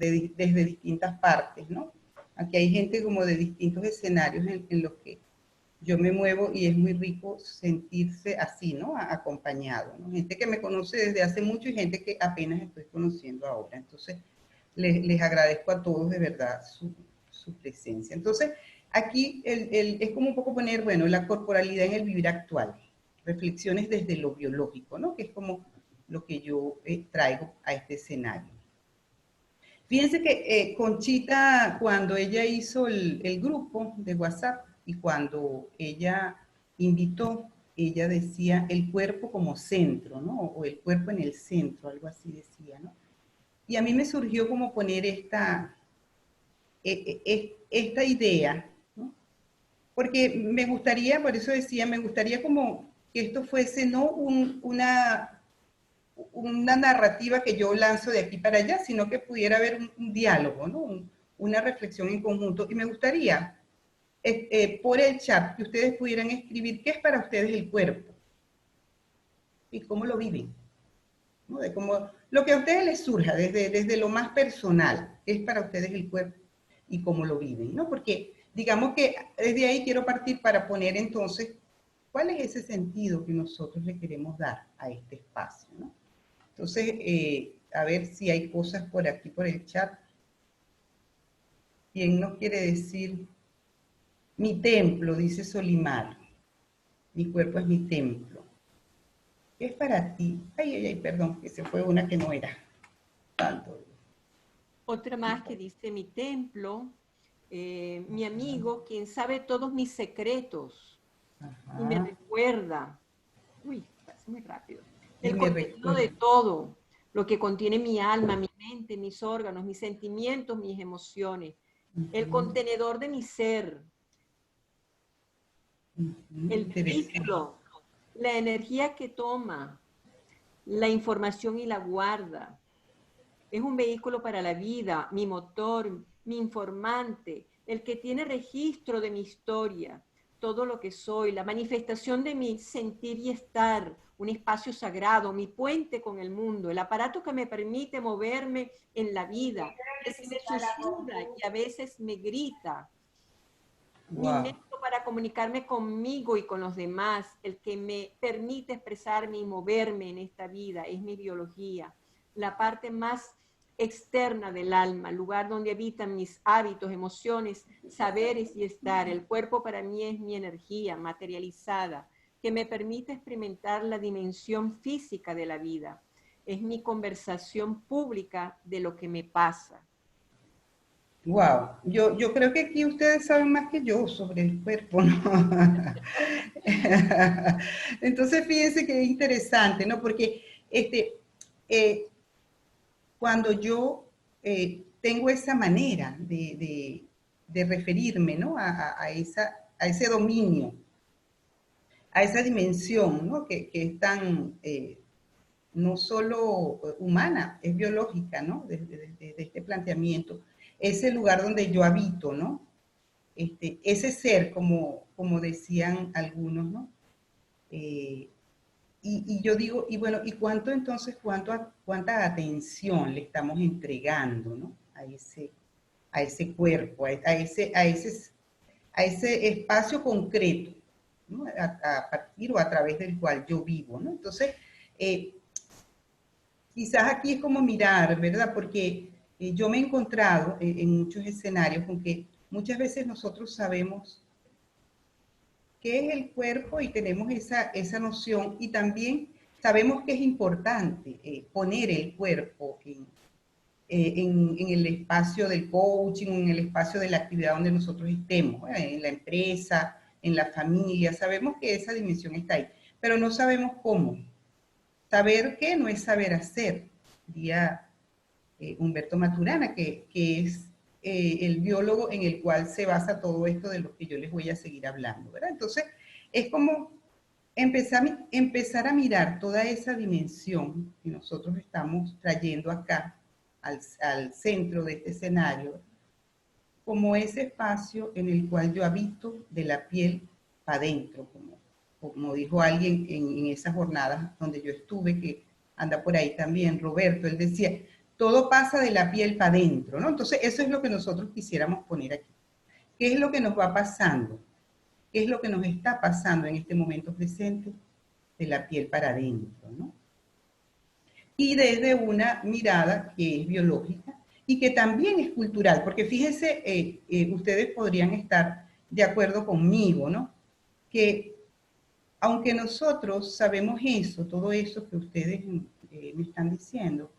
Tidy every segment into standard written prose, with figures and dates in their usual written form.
desde distintas partes, ¿no? Aquí hay gente como de distintos escenarios en los que yo me muevo y es muy rico sentirse así, ¿no? Acompañado, ¿no? Gente que me conoce desde hace mucho y gente que apenas estoy conociendo ahora. Entonces, les agradezco a todos de verdad su presencia. Entonces, aquí es como un poco poner, bueno, la corporalidad en el vivir actual, reflexiones desde lo biológico, ¿no? Que es como lo que yo traigo a este escenario. Fíjense que Conchita, cuando ella hizo el grupo de WhatsApp y cuando ella invitó, ella decía el cuerpo como centro, ¿no? O el cuerpo en el centro, algo así decía, ¿no? Y a mí me surgió como poner esta idea, ¿no? Porque me gustaría, por eso decía, me gustaría como que esto fuese no una narrativa que yo lanzo de aquí para allá, sino que pudiera haber un diálogo, ¿no? Una reflexión en conjunto. Y me gustaría, por el chat, que ustedes pudieran escribir qué es para ustedes el cuerpo y cómo lo viven, ¿no? De cómo, lo que a ustedes les surja, desde lo más personal, es para ustedes el cuerpo y cómo lo viven, ¿no? Porque digamos que desde ahí quiero partir para poner entonces cuál es ese sentido que nosotros le queremos dar a este espacio, ¿no? Entonces, a ver si hay cosas por aquí, por el chat. ¿Quién nos quiere decir? Mi templo, dice Solimar. Mi cuerpo es mi templo. ¿Qué es para ti? Ay, ay, ay, perdón, que se fue una que no era. Tanto. Otra más que dice mi templo, mi amigo, quien sabe todos mis secretos y me Ajá. recuerda. Uy, pasa muy rápido. Y El me contenido de recuerda. todo, lo que contiene mi alma, mi mente, mis órganos, mis sentimientos, mis emociones. El contenedor de mi ser, el Interesante. filtro, la energía que toma, la información y la guarda. Es un vehículo para la vida, mi motor, mi informante, el que tiene registro de mi historia, todo lo que soy, la manifestación de mi sentir y estar, un espacio sagrado, mi puente con el mundo, el aparato que me permite moverme en la vida, el que me susurra y a veces me grita, mi Wow. medio para comunicarme conmigo y con los demás, el que me permite expresarme y moverme en esta vida, es mi biología, la parte más externa del alma, el lugar donde habitan mis hábitos, emociones, saberes y estar. El cuerpo para mí es mi energía materializada, que me permite experimentar la dimensión física de la vida. Es mi conversación pública de lo que me pasa. Wow, yo creo que aquí ustedes saben más que yo sobre el cuerpo, ¿no? Entonces, fíjense que es interesante, ¿no? Porque eh, cuando yo tengo esa manera de referirme, ¿no? A ese dominio, a esa dimensión, ¿no? Que es tan, no solo humana, es biológica, ¿no? Desde este planteamiento, ese lugar donde yo habito, ¿no? Ese ser, como decían algunos, ¿no? Eh, y yo digo, y bueno, ¿y cuánto entonces, cuánta atención le estamos entregando, ¿no? A ese cuerpo, a ese espacio concreto, ¿no? A partir o a través del cual yo vivo, ¿no? Entonces, eh, quizás aquí es como mirar, ¿verdad? Porque yo me he encontrado en muchos escenarios con que muchas veces nosotros sabemos qué es el cuerpo y tenemos esa noción y también sabemos que es importante poner el cuerpo en el espacio del coaching, en el espacio de la actividad donde nosotros estemos, en la empresa, en la familia, sabemos que esa dimensión está ahí, pero no sabemos cómo. Saber qué no es saber hacer, diría Humberto Maturana, que es el biólogo en el cual se basa todo esto de lo que yo les voy a seguir hablando, ¿verdad? Entonces, es como empezar a mirar toda esa dimensión que nosotros estamos trayendo acá al centro de este escenario, como ese espacio en el cual yo habito de la piel para adentro, como dijo alguien en esas jornadas donde yo estuve, que anda por ahí también, Roberto, él decía, todo pasa de la piel para adentro, ¿no? Entonces, eso es lo que nosotros quisiéramos poner aquí. ¿Qué es lo que nos va pasando? ¿Qué es lo que nos está pasando en este momento presente? De la piel para adentro, ¿no? Y desde una mirada que es biológica y que también es cultural, porque fíjense, ustedes podrían estar de acuerdo conmigo, ¿no? Que aunque nosotros sabemos eso, todo eso que ustedes me están diciendo,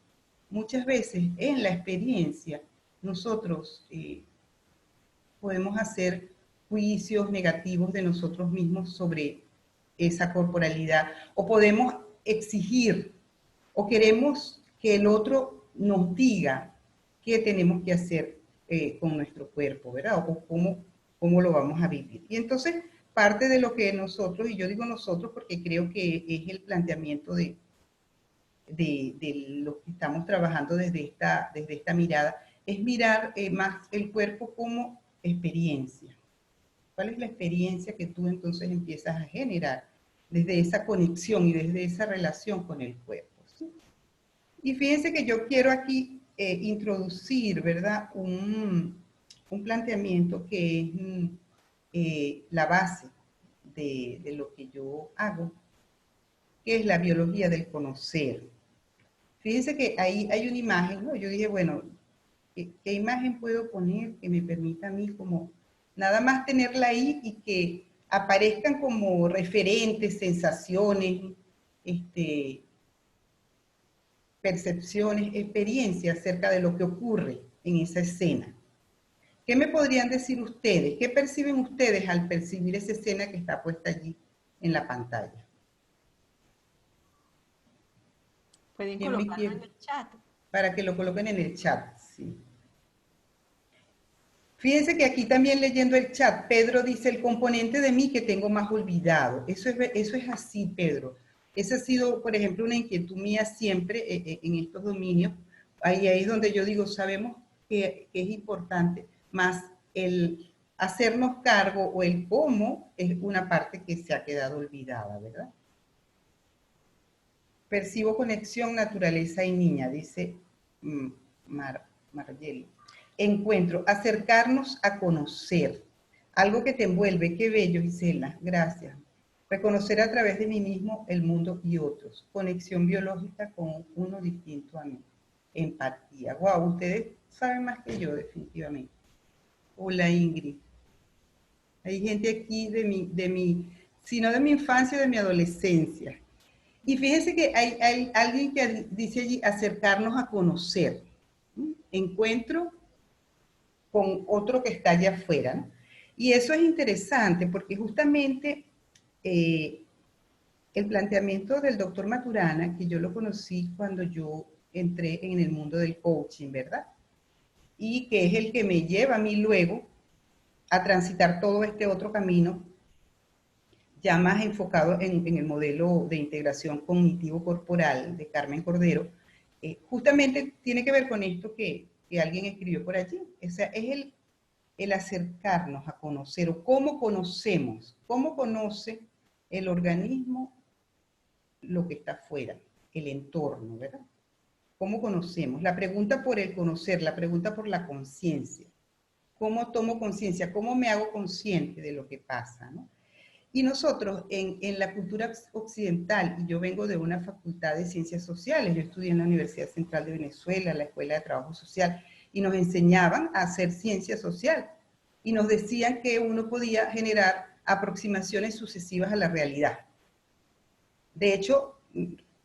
muchas veces en la experiencia nosotros podemos hacer juicios negativos de nosotros mismos sobre esa corporalidad, o podemos exigir, o queremos que el otro nos diga qué tenemos que hacer con nuestro cuerpo, ¿verdad? O cómo lo vamos a vivir. Y entonces, parte de lo que nosotros, y yo digo nosotros porque creo que es el planteamiento de lo que estamos trabajando desde esta mirada, es mirar más el cuerpo como experiencia. ¿Cuál es la experiencia que tú entonces empiezas a generar desde esa conexión y desde esa relación con el cuerpo? ¿Sí? Y fíjense que yo quiero aquí introducir, ¿verdad? Un planteamiento que es la base de lo que yo hago, que es la biología del conocer. Fíjense que ahí hay una imagen, ¿no? Yo dije, bueno, ¿qué imagen puedo poner que me permita a mí como nada más tenerla ahí y que aparezcan como referentes, sensaciones, percepciones, experiencias acerca de lo que ocurre en esa escena? ¿Qué me podrían decir ustedes? ¿Qué perciben ustedes al percibir esa escena que está puesta allí en la pantalla? Pueden ¿Quién me colocarlo en quiere? el chat. Para que lo coloquen en el chat, sí. Fíjense que aquí también leyendo el chat, Pedro dice, el componente de mí que tengo más olvidado. Eso es así, Pedro. Esa ha sido, por ejemplo, una inquietud mía siempre en estos dominios. Ahí es donde yo digo, sabemos que es importante, más el hacernos cargo o el cómo es una parte que se ha quedado olvidada, ¿verdad? Percibo conexión, naturaleza y niña, dice Margeli. Encuentro, acercarnos a conocer. Algo que te envuelve, qué bello, Gisela, gracias. Reconocer a través de mí mismo el mundo y otros. Conexión biológica con uno distinto a mí. Empatía. Wow, ustedes saben más que yo, definitivamente. Hola, Ingrid. Hay gente aquí sino de mi infancia, de mi adolescencia. Y fíjense que hay alguien que dice allí acercarnos a conocer. Encuentro con otro que está allá afuera, ¿no? Y eso es interesante porque justamente el planteamiento del doctor Maturana, que yo lo conocí cuando yo entré en el mundo del coaching, ¿verdad? Y que es el que me lleva a mí luego a transitar todo este otro camino ya más enfocado en el modelo de integración cognitivo-corporal de Carmen Cordero, justamente tiene que ver con esto que alguien escribió por allí. O sea, es el acercarnos a conocer, o cómo conocemos, cómo conoce el organismo lo que está afuera, el entorno, ¿verdad? ¿Cómo conocemos? La pregunta por el conocer, la pregunta por la conciencia. ¿Cómo tomo conciencia? ¿Cómo me hago consciente de lo que pasa, ¿no? Y nosotros en la cultura occidental, y yo vengo de una facultad de ciencias sociales, yo estudié en la Universidad Central de Venezuela, la Escuela de Trabajo Social, y nos enseñaban a hacer ciencia social, y nos decían que uno podía generar aproximaciones sucesivas a la realidad. De hecho,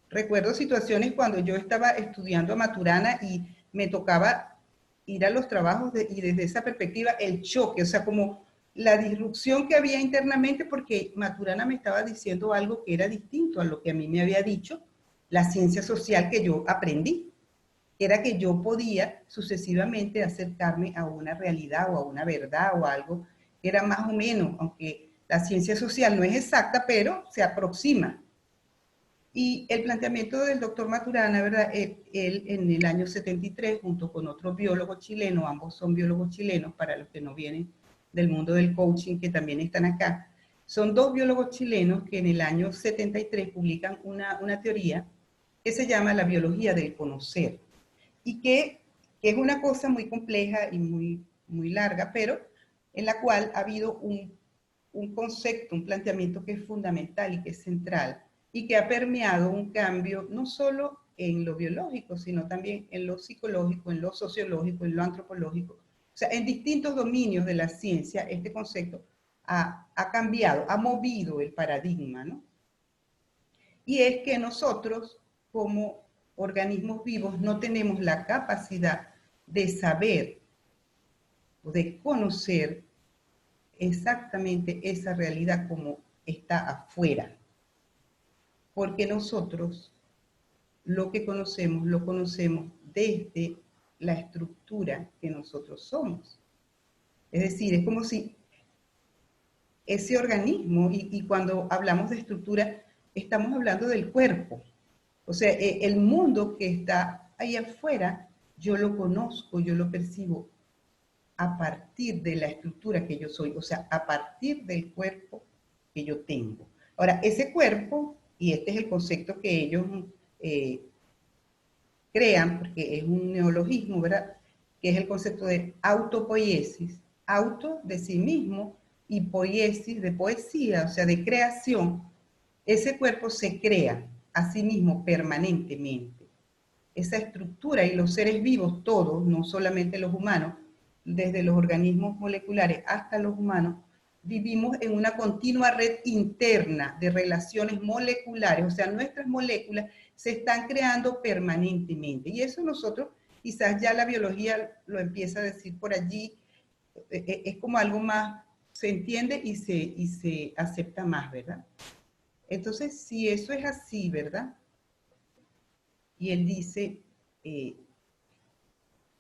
recuerdo situaciones cuando yo estaba estudiando a Maturana y me tocaba ir a los trabajos y desde esa perspectiva el choque, o sea, como la disrupción que había internamente porque Maturana me estaba diciendo algo que era distinto a lo que a mí me había dicho la ciencia social que yo aprendí. Era que yo podía sucesivamente acercarme a una realidad o a una verdad o a algo que era más o menos, aunque la ciencia social no es exacta, pero se aproxima. Y el planteamiento del doctor Maturana, ¿verdad? Él en el año 73, junto con otro biólogo chileno, ambos son biólogos chilenos, para los que no vienen del mundo del coaching, que también están acá, son dos biólogos chilenos que en el año 73 publican una teoría que se llama la biología del conocer. y que es una cosa muy compleja y muy larga, pero en la cual ha habido un concepto, un planteamiento que es fundamental y que es central, y que ha permeado un cambio no solo en lo biológico, sino también en lo psicológico, en lo sociológico, en lo antropológico. O sea, en distintos dominios de la ciencia, este concepto ha cambiado, ha movido el paradigma, ¿no? Y es que nosotros, como organismos vivos, no tenemos la capacidad de saber o de conocer exactamente esa realidad como está afuera. Porque nosotros lo que conocemos, lo conocemos desde la estructura que nosotros somos. Es decir, es como si ese organismo, y cuando hablamos de estructura, estamos hablando del cuerpo. O sea, el mundo que está ahí afuera, yo lo conozco, yo lo percibo a partir de la estructura que yo soy, o sea, a partir del cuerpo que yo tengo. Ahora, ese cuerpo, y este es el concepto que ellos crean, porque es un neologismo, ¿verdad? Que es el concepto de autopoiesis, auto de sí mismo, y poiesis de poesía, o sea, de creación. Ese cuerpo se crea a sí mismo permanentemente. Esa estructura, y los seres vivos todos, no solamente los humanos, desde los organismos moleculares hasta los humanos, vivimos en una continua red interna de relaciones moleculares, o sea, nuestras moléculas se están creando permanentemente. Y eso nosotros, quizás ya la biología lo empieza a decir por allí, es como algo más, se entiende y se acepta más, ¿verdad? Entonces, si eso es así, ¿verdad? Y él dice,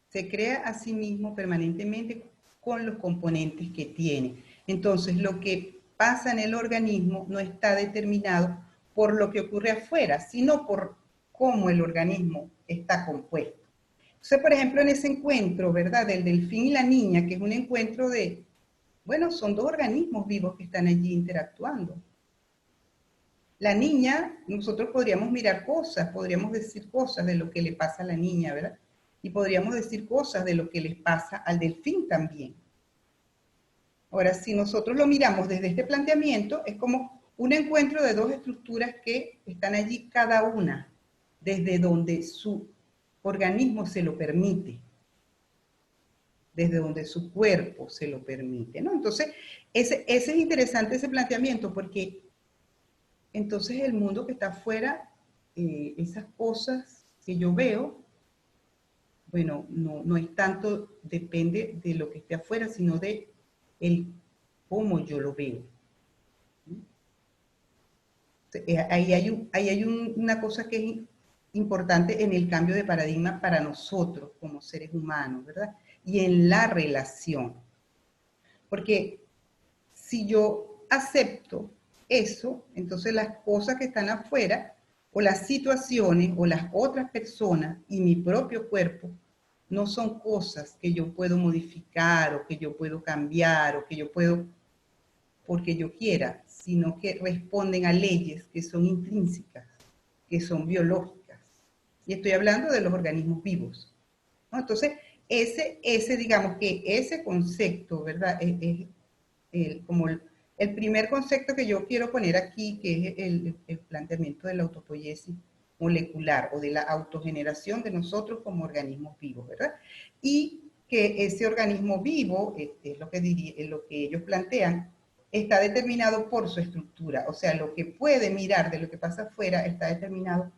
se crea a sí mismo permanentemente con los componentes que tiene. Entonces, lo que pasa en el organismo no está determinado por lo que ocurre afuera, sino por cómo el organismo está compuesto. Entonces, por ejemplo, en ese encuentro, ¿verdad?, del delfín y la niña, que es un encuentro de, bueno, son dos organismos vivos que están allí interactuando. La niña, nosotros podríamos mirar cosas, podríamos decir cosas de lo que le pasa a la niña, ¿verdad? Y podríamos decir cosas de lo que les pasa al delfín también. Ahora, si nosotros lo miramos desde este planteamiento, es como un encuentro de dos estructuras que están allí cada una, desde donde su organismo se lo permite, desde donde su cuerpo se lo permite, ¿no? Entonces, ese es interesante ese planteamiento, porque entonces el mundo que está afuera, esas cosas que yo veo, bueno, no es tanto, depende de lo que esté afuera, sino de el cómo yo lo veo. Ahí hay una cosa que es importante en el cambio de paradigma para nosotros como seres humanos, ¿verdad? Y en la relación. Porque si yo acepto eso, entonces las cosas que están afuera, o las situaciones, o las otras personas, y mi propio cuerpo, no son cosas que yo puedo modificar, o que yo puedo cambiar, o que yo puedo, porque yo quiera, sino que responden a leyes que son intrínsecas, que son biológicas. Y estoy hablando de los organismos vivos, ¿no? Entonces, digamos que ese concepto, ¿verdad? Es como el primer concepto que yo quiero poner aquí, que es el planteamiento de la autopoiesis molecular o de la autogeneración de nosotros como organismos vivos, ¿verdad? Y que ese organismo vivo, es lo que ellos plantean, está determinado por su estructura, o sea, lo que puede mirar de lo que pasa afuera está determinado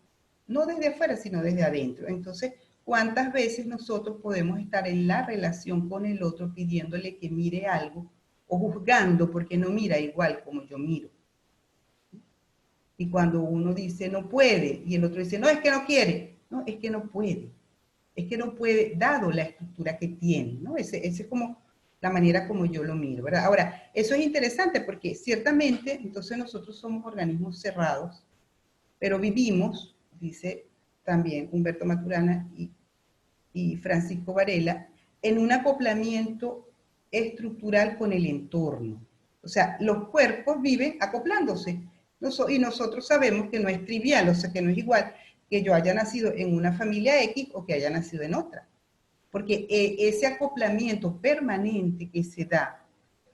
no desde afuera, sino desde adentro. Entonces, ¿cuántas veces nosotros podemos estar en la relación con el otro pidiéndole que mire algo o juzgando porque no mira igual como yo miro? Y cuando uno dice no puede y el otro dice no, es que no quiere, no, es que no puede. Es que no puede, dado la estructura que tiene, ¿no? Ese es como la manera como yo lo miro, ¿verdad? Ahora, eso es interesante porque ciertamente, entonces nosotros somos organismos cerrados, pero vivimos, dice también Humberto Maturana y Francisco Varela, en un acoplamiento estructural con el entorno. O sea, los cuerpos viven acoplándose, y nosotros sabemos que no es trivial, o sea, que no es igual que yo haya nacido en una familia X o que haya nacido en otra. Porque ese acoplamiento permanente que se da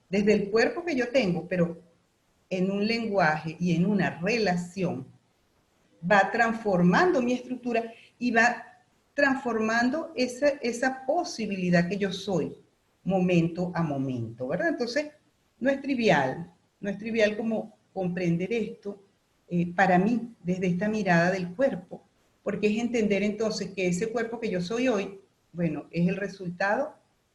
desde el cuerpo que yo tengo, pero en un lenguaje y en una relación, va transformando mi estructura y va transformando esa posibilidad que yo soy, momento a momento, ¿verdad? Entonces, no es trivial como comprender esto para mí, desde esta mirada del cuerpo, porque es entender entonces que ese cuerpo que yo soy hoy, bueno, es el resultado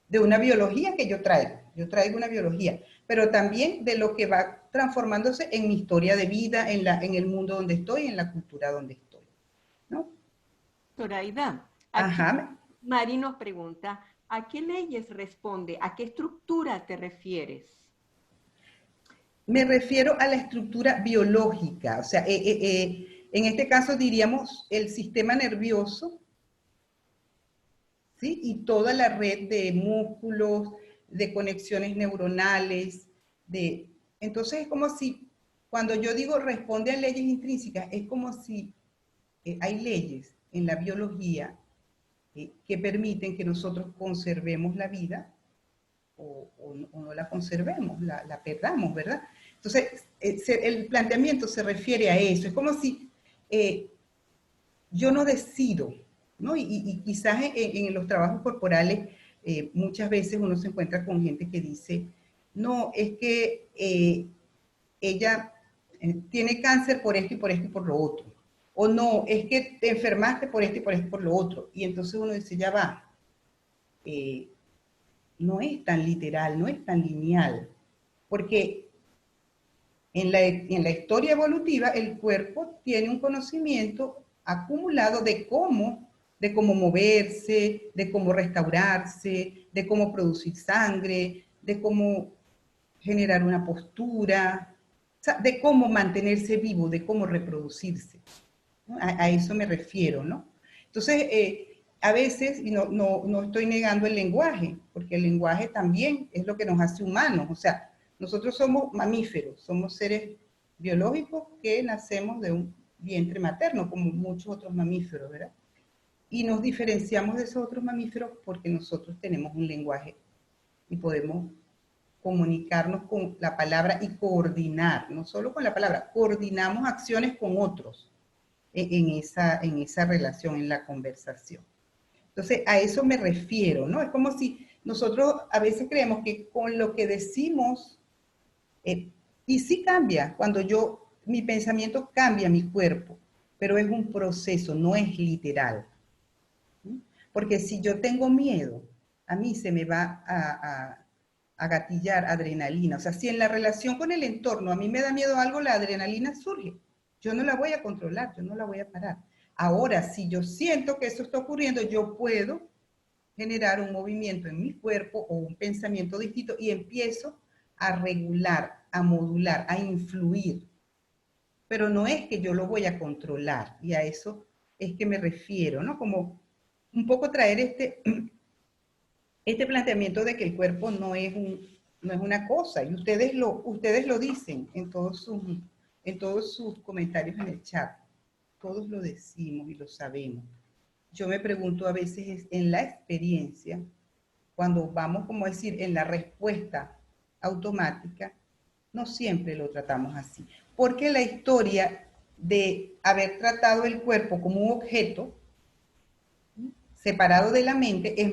de una biología que yo traigo una biología, pero también de lo que va transformándose en mi historia de vida, en el mundo donde estoy, en la cultura donde estoy, ¿no? Zoraida, aquí Ajá, Mari nos pregunta, ¿a qué leyes responde? ¿A qué estructura te refieres? me refiero a la estructura biológica, o sea, en este caso diríamos el sistema nervioso, ¿sí? Y toda la red de músculos, de conexiones neuronales, entonces es como si, cuando yo digo responde a leyes intrínsecas, es como si hay leyes en la biología que permiten que nosotros conservemos la vida o no la conservemos, la perdamos, ¿verdad? Entonces, el planteamiento se refiere a eso. Es como si yo no decido, ¿no? Y quizás en los trabajos corporales muchas veces uno se encuentra con gente que dice, no, es que ella tiene cáncer por esto y por esto y por lo otro. O no, es que te enfermaste por esto y por esto y por lo otro. Y entonces uno dice, ya va, eh, no es tan literal, no es tan lineal, porque en la historia evolutiva el cuerpo tiene un conocimiento acumulado de cómo moverse, de cómo restaurarse, de cómo producir sangre, de cómo generar una postura, o sea, de cómo mantenerse vivo, de cómo reproducirse, ¿no? A eso me refiero, ¿no? Entonces, a veces, y no estoy negando el lenguaje, porque el lenguaje también es lo que nos hace humanos, o sea, nosotros somos mamíferos, somos seres biológicos que nacemos de un vientre materno, como muchos otros mamíferos, ¿verdad? Y nos diferenciamos de esos otros mamíferos porque nosotros tenemos un lenguaje y podemos comunicarnos con la palabra y coordinar, no solo con la palabra, coordinamos acciones con otros en esa relación, en la conversación. Entonces, a eso me refiero, ¿no? Es como si nosotros a veces creemos que con lo que decimos, y sí cambia, cuando mi pensamiento cambia mi cuerpo, pero es un proceso, no es literal. ¿Sí? Porque si yo tengo miedo, a mí se me va a gatillar adrenalina. O sea, si en la relación con el entorno a mí me da miedo algo, la adrenalina surge. Yo no la voy a controlar, yo no la voy a parar. Ahora, si yo siento que eso está ocurriendo, yo puedo generar un movimiento en mi cuerpo o un pensamiento distinto y empiezo a regular, a modular, a influir. Pero no es que yo lo voy a controlar y a eso es que me refiero, ¿no? Como un poco traer este planteamiento de que el cuerpo no es una cosa, y ustedes lo dicen en todos sus comentarios en el chat, todos lo decimos y lo sabemos. Yo me pregunto a veces en la experiencia, cuando vamos, como decir, en la respuesta automática, no siempre lo tratamos así, porque la historia de haber tratado el cuerpo como un objeto separado de la mente es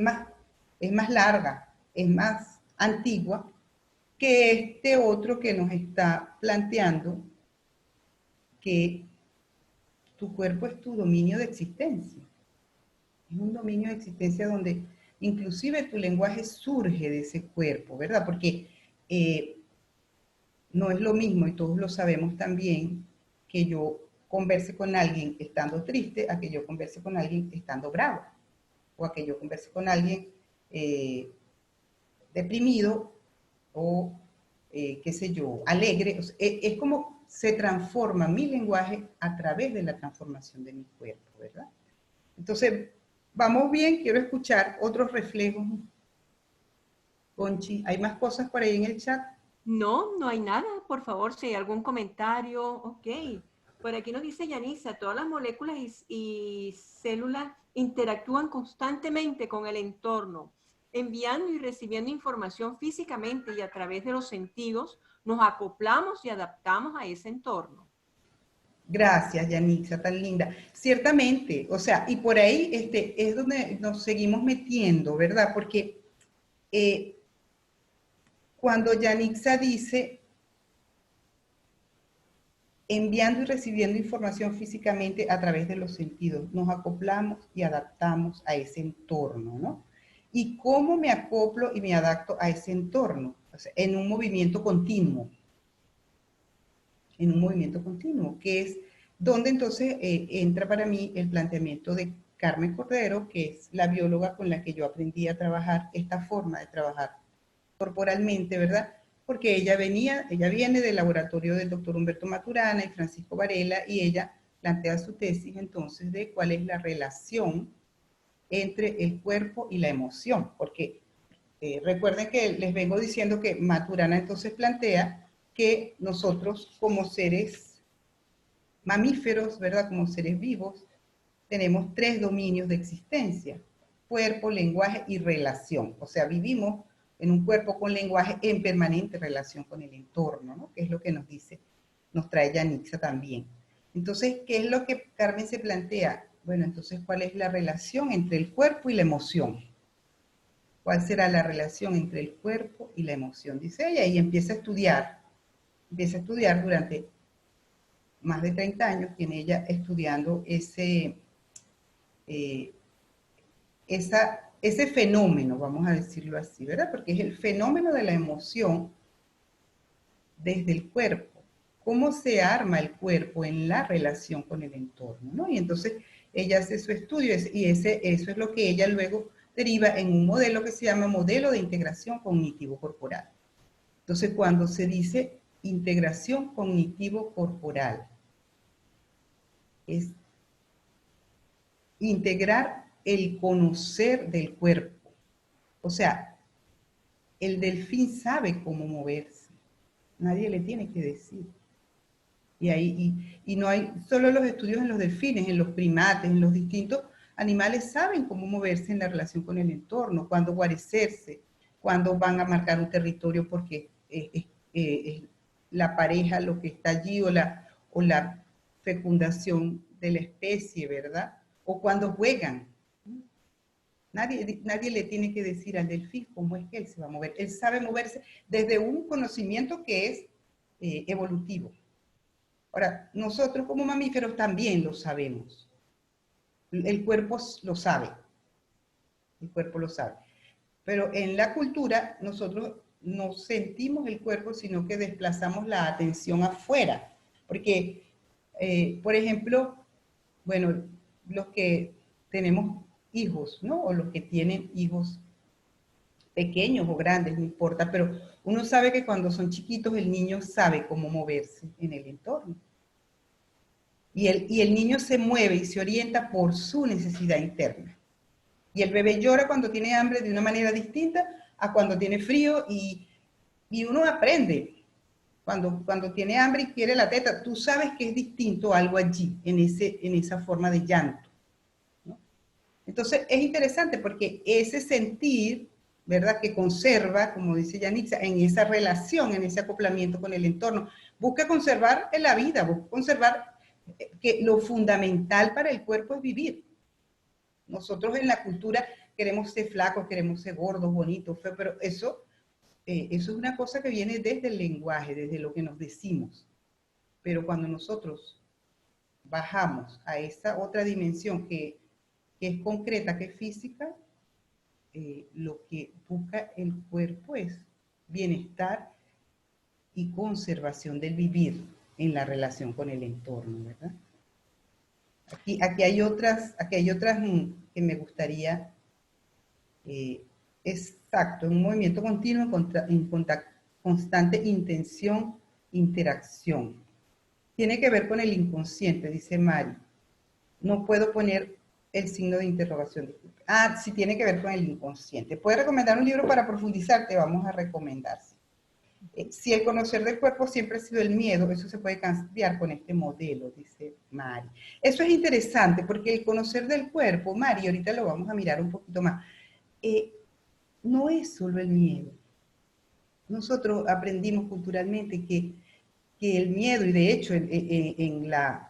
más larga, es más antigua que este otro que nos está planteando que tu cuerpo es tu dominio de existencia. Es un dominio de existencia donde inclusive tu lenguaje surge de ese cuerpo, ¿verdad? Porque no es lo mismo, y todos lo sabemos también, que yo converse con alguien estando triste a que yo converse con alguien estando bravo, o a que yo converse con alguien deprimido o, qué sé yo, alegre. O sea, es como se transforma mi lenguaje a través de la transformación de mi cuerpo, ¿verdad? Entonces, vamos bien, quiero escuchar otros reflejos. Conchi, ¿hay más cosas por ahí en el chat? No, no hay nada. Por favor, si hay algún comentario, ok. por aquí nos dice Yanisa, todas las moléculas y células interactúan constantemente con el entorno, enviando y recibiendo información físicamente y a través de los sentidos, nos acoplamos y adaptamos a ese entorno. Gracias, Yanixa, tan linda. Ciertamente, o sea, y por ahí es donde nos seguimos metiendo, ¿verdad? Porque cuando Yanixa dice enviando y recibiendo información físicamente a través de los sentidos, nos acoplamos y adaptamos a ese entorno, ¿no? ¿Y cómo me acoplo y me adapto a ese entorno? O sea, en un movimiento continuo. En un movimiento continuo, que es donde entonces entra para mí el planteamiento de Carmen Cordero, que es la bióloga con la que yo aprendí a trabajar esta forma de trabajar corporalmente, ¿verdad? Porque ella viene del laboratorio del doctor Humberto Maturana y Francisco Varela, y ella plantea su tesis entonces de cuál es la relación entre el cuerpo y la emoción, porque recuerden que les vengo diciendo que Maturana entonces plantea que nosotros como seres mamíferos, ¿verdad? Como seres vivos, tenemos 3 dominios de existencia: cuerpo, lenguaje y relación. O sea, vivimos en un cuerpo con lenguaje en permanente relación con el entorno, ¿no? Que es lo que nos dice, nos trae Yanixa también. Entonces, ¿qué es lo que Carmen se plantea? Bueno, entonces, ¿cuál es la relación entre el cuerpo y la emoción? ¿Cuál será la relación entre el cuerpo y la emoción? Dice ella, y empieza a estudiar durante más de 30 años, tiene ella estudiando ese fenómeno, vamos a decirlo así, ¿verdad? Porque es el fenómeno de la emoción desde el cuerpo. ¿Cómo se arma el cuerpo en la relación con el entorno, ¿no? Y entonces ella hace su estudio y eso es lo que ella luego deriva en un modelo que se llama modelo de integración cognitivo-corporal. Entonces, cuando se dice integración cognitivo-corporal, es integrar el conocer del cuerpo. O sea, el delfín sabe cómo moverse. Nadie le tiene que decir. Y no hay solo los estudios en los delfines, en los primates, en los distintos animales saben cómo moverse en la relación con el entorno, cuándo guarecerse, cuándo van a marcar un territorio porque es la pareja lo que está allí o la fecundación de la especie, ¿verdad? O cuando juegan. Nadie le tiene que decir al delfín cómo es que él se va a mover. Él sabe moverse desde un conocimiento que es evolutivo. Ahora, nosotros como mamíferos también lo sabemos. El cuerpo lo sabe. El cuerpo lo sabe. Pero en la cultura nosotros no sentimos el cuerpo, sino que desplazamos la atención afuera. Porque, por ejemplo, bueno, los que tenemos hijos, ¿no? O los que tienen hijos pequeños o grandes, no importa, pero uno sabe que cuando son chiquitos el niño sabe cómo moverse en el entorno. Y el niño se mueve y se orienta por su necesidad interna. Y el bebé llora cuando tiene hambre de una manera distinta a cuando tiene frío y uno aprende. Cuando tiene hambre y quiere la teta, tú sabes que es distinto algo allí, en esa forma de llanto, ¿no? Entonces, es interesante porque ese sentir, ¿verdad?, que conserva, como dice Yanixa, en esa relación, en ese acoplamiento con el entorno, busca conservar en la vida, busca conservar que lo fundamental para el cuerpo es vivir. Nosotros en la cultura queremos ser flacos, queremos ser gordos, bonitos, feos, pero eso es una cosa que viene desde el lenguaje, desde lo que nos decimos. Pero cuando nosotros bajamos a esa otra dimensión que es concreta, que es física, lo que busca el cuerpo es bienestar y conservación del vivir en la relación con el entorno, ¿verdad? Aquí hay otras que me gustaría, exacto, en un movimiento continuo en constante intención, interacción. Tiene que ver con el inconsciente, dice Mari. No puedo poner el signo de interrogación. Disculpe. Ah, sí, tiene que ver con el inconsciente. ¿Puede recomendar un libro para profundizar? Te vamos a recomendar. Si el conocer del cuerpo siempre ha sido el miedo, eso se puede cambiar con este modelo, dice Mari. Eso es interesante porque el conocer del cuerpo, Mari, ahorita lo vamos a mirar un poquito más, no es solo el miedo. Nosotros aprendimos culturalmente que el miedo, y de hecho en la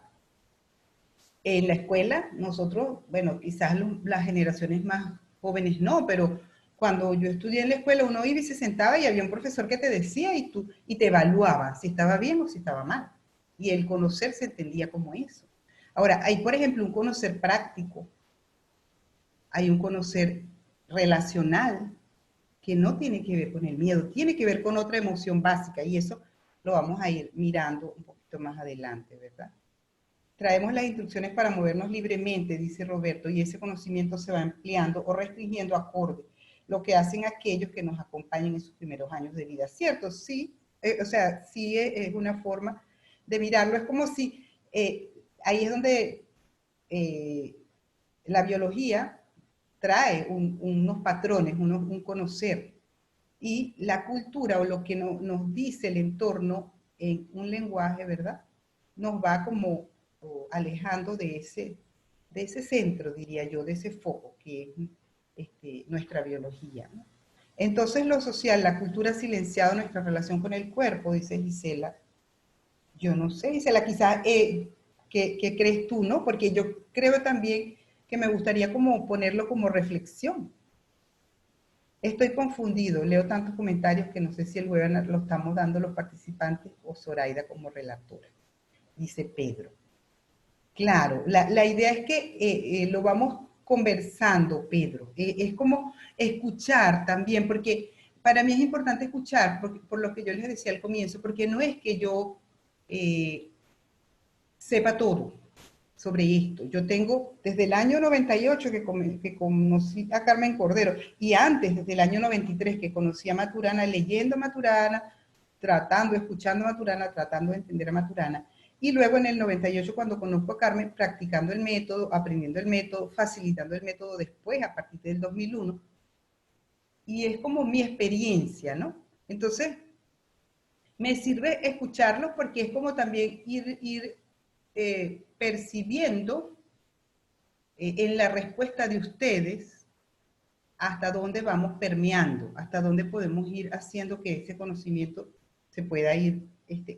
escuela, nosotros, bueno, quizás las generaciones más jóvenes no, pero cuando yo estudié en la escuela, uno iba y se sentaba y había un profesor que te decía y te evaluaba si estaba bien o si estaba mal. Y el conocer se entendía como eso. Ahora, hay, por ejemplo, un conocer práctico, hay un conocer relacional que no tiene que ver con el miedo, tiene que ver con otra emoción básica y eso lo vamos a ir mirando un poquito más adelante, ¿verdad? Traemos las instrucciones para movernos libremente, dice Roberto, y ese conocimiento se va ampliando o restringiendo acorde, lo que hacen aquellos que nos acompañan en sus primeros años de vida, ¿cierto? Sí, o sea, sí es una forma de mirarlo, es como si ahí es donde la biología trae unos patrones, un conocer, y la cultura o lo que nos dice el entorno en un lenguaje, ¿verdad? Nos va como alejando de ese centro, diría yo, de ese foco que es nuestra biología, ¿no? Entonces lo social, la cultura ha silenciado nuestra relación con el cuerpo, dice Gisela. Yo no sé, Gisela, quizás, ¿qué crees tú, no? Porque yo creo también que me gustaría como ponerlo como reflexión. Estoy confundido, leo tantos comentarios que no sé si el webinar lo estamos dando los participantes o Zoraida como relatora, dice Pedro. Claro, la idea es que lo vamos conversando, Pedro. Es como escuchar también, porque para mí es importante escuchar, por lo que yo les decía al comienzo, porque no es que yo sepa todo sobre esto. Yo tengo desde el año 98 que conocí a Carmen Cordero y antes, desde el año 93 que conocí a Maturana, leyendo Maturana, tratando, escuchando Maturana, tratando de entender a Maturana. Y luego en el 98 cuando conozco a Carmen, practicando el método, aprendiendo el método, facilitando el método después, a partir del 2001. Y es como mi experiencia, ¿no? Entonces, me sirve escucharlo porque es como también ir percibiendo en la respuesta de ustedes hasta dónde vamos permeando, hasta dónde podemos ir haciendo que ese conocimiento se pueda ir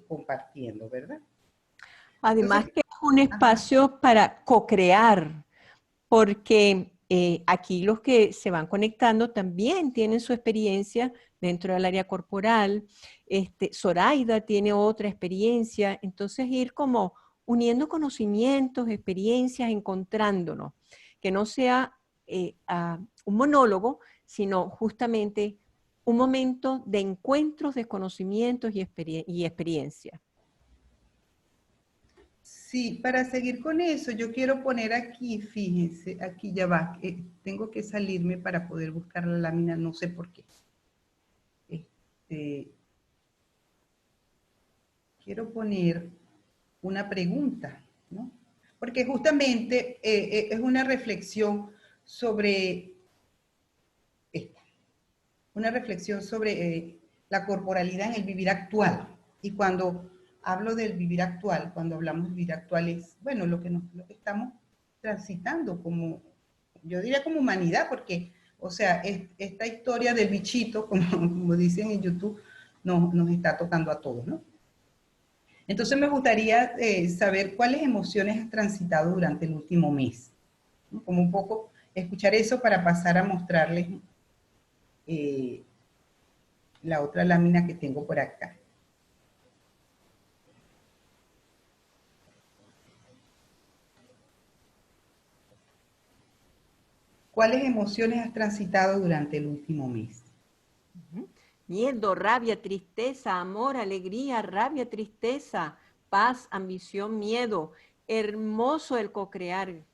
compartiendo, ¿verdad? Además Entonces, que es un ajá, espacio para co-crear, porque aquí los que se van conectando también tienen su experiencia dentro del área corporal. Zoraida tiene otra experiencia, entonces ir como uniendo conocimientos, experiencias, encontrándonos, que no sea un monólogo, sino justamente un momento de encuentros de conocimientos y experiencias. sí, para seguir con eso, yo quiero poner aquí, fíjense, aquí ya va, tengo que salirme para poder buscar la lámina, no sé por qué. Este, quiero poner una pregunta, ¿no? Porque justamente es una reflexión sobre esta, una reflexión sobre la corporalidad en el vivir actual. Y cuando hablo del vivir actual, cuando hablamos de vivir actual es, bueno, lo que estamos transitando como, yo diría como humanidad, porque, o sea, esta historia del bichito, como dicen en YouTube, nos está tocando a todos, ¿no? Entonces me gustaría saber cuáles emociones has transitado durante el último mes, ¿no? Como un poco escuchar eso para pasar a mostrarles eh, la otra lámina que tengo por acá. ¿Cuáles emociones has transitado durante el último mes? Miedo, rabia, tristeza, amor, alegría, rabia, tristeza, paz, ambición, miedo. Hermoso el co-crear.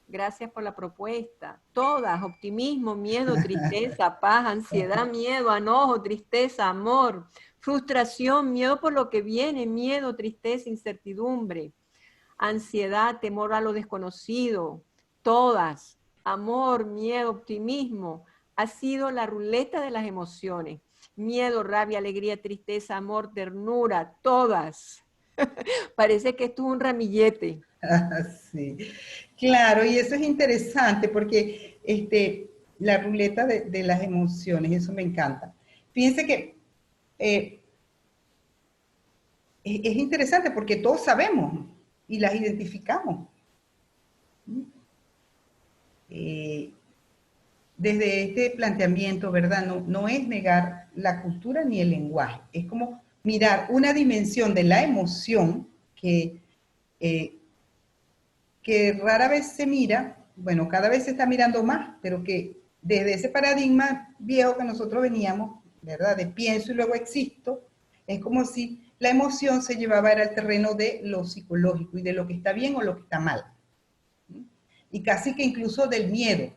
Gracias por la propuesta. Todas, optimismo, miedo, tristeza, paz, ansiedad, miedo, enojo, tristeza, amor, frustración, miedo por lo que viene, miedo, tristeza, incertidumbre, ansiedad, temor a lo desconocido. Todas, amor, miedo, optimismo, ha sido la ruleta de las emociones. Miedo, rabia, alegría, tristeza, amor, ternura, todas. Parece que esto es un ramillete. Sí, claro, y eso es interesante porque la ruleta de las emociones, eso me encanta. Fíjense que eh, es interesante porque todos sabemos y las identificamos. Eh, Desde este planteamiento, ¿verdad? No es negar la cultura ni el lenguaje, es como mirar una dimensión de la emoción eh, que rara vez se mira, bueno, cada vez se está mirando más, pero que desde ese paradigma viejo que nosotros veníamos, ¿verdad? De pienso y luego existo, es como si la emoción se llevaba al terreno de lo psicológico y de lo que está bien o lo que está mal. Y casi que incluso del miedo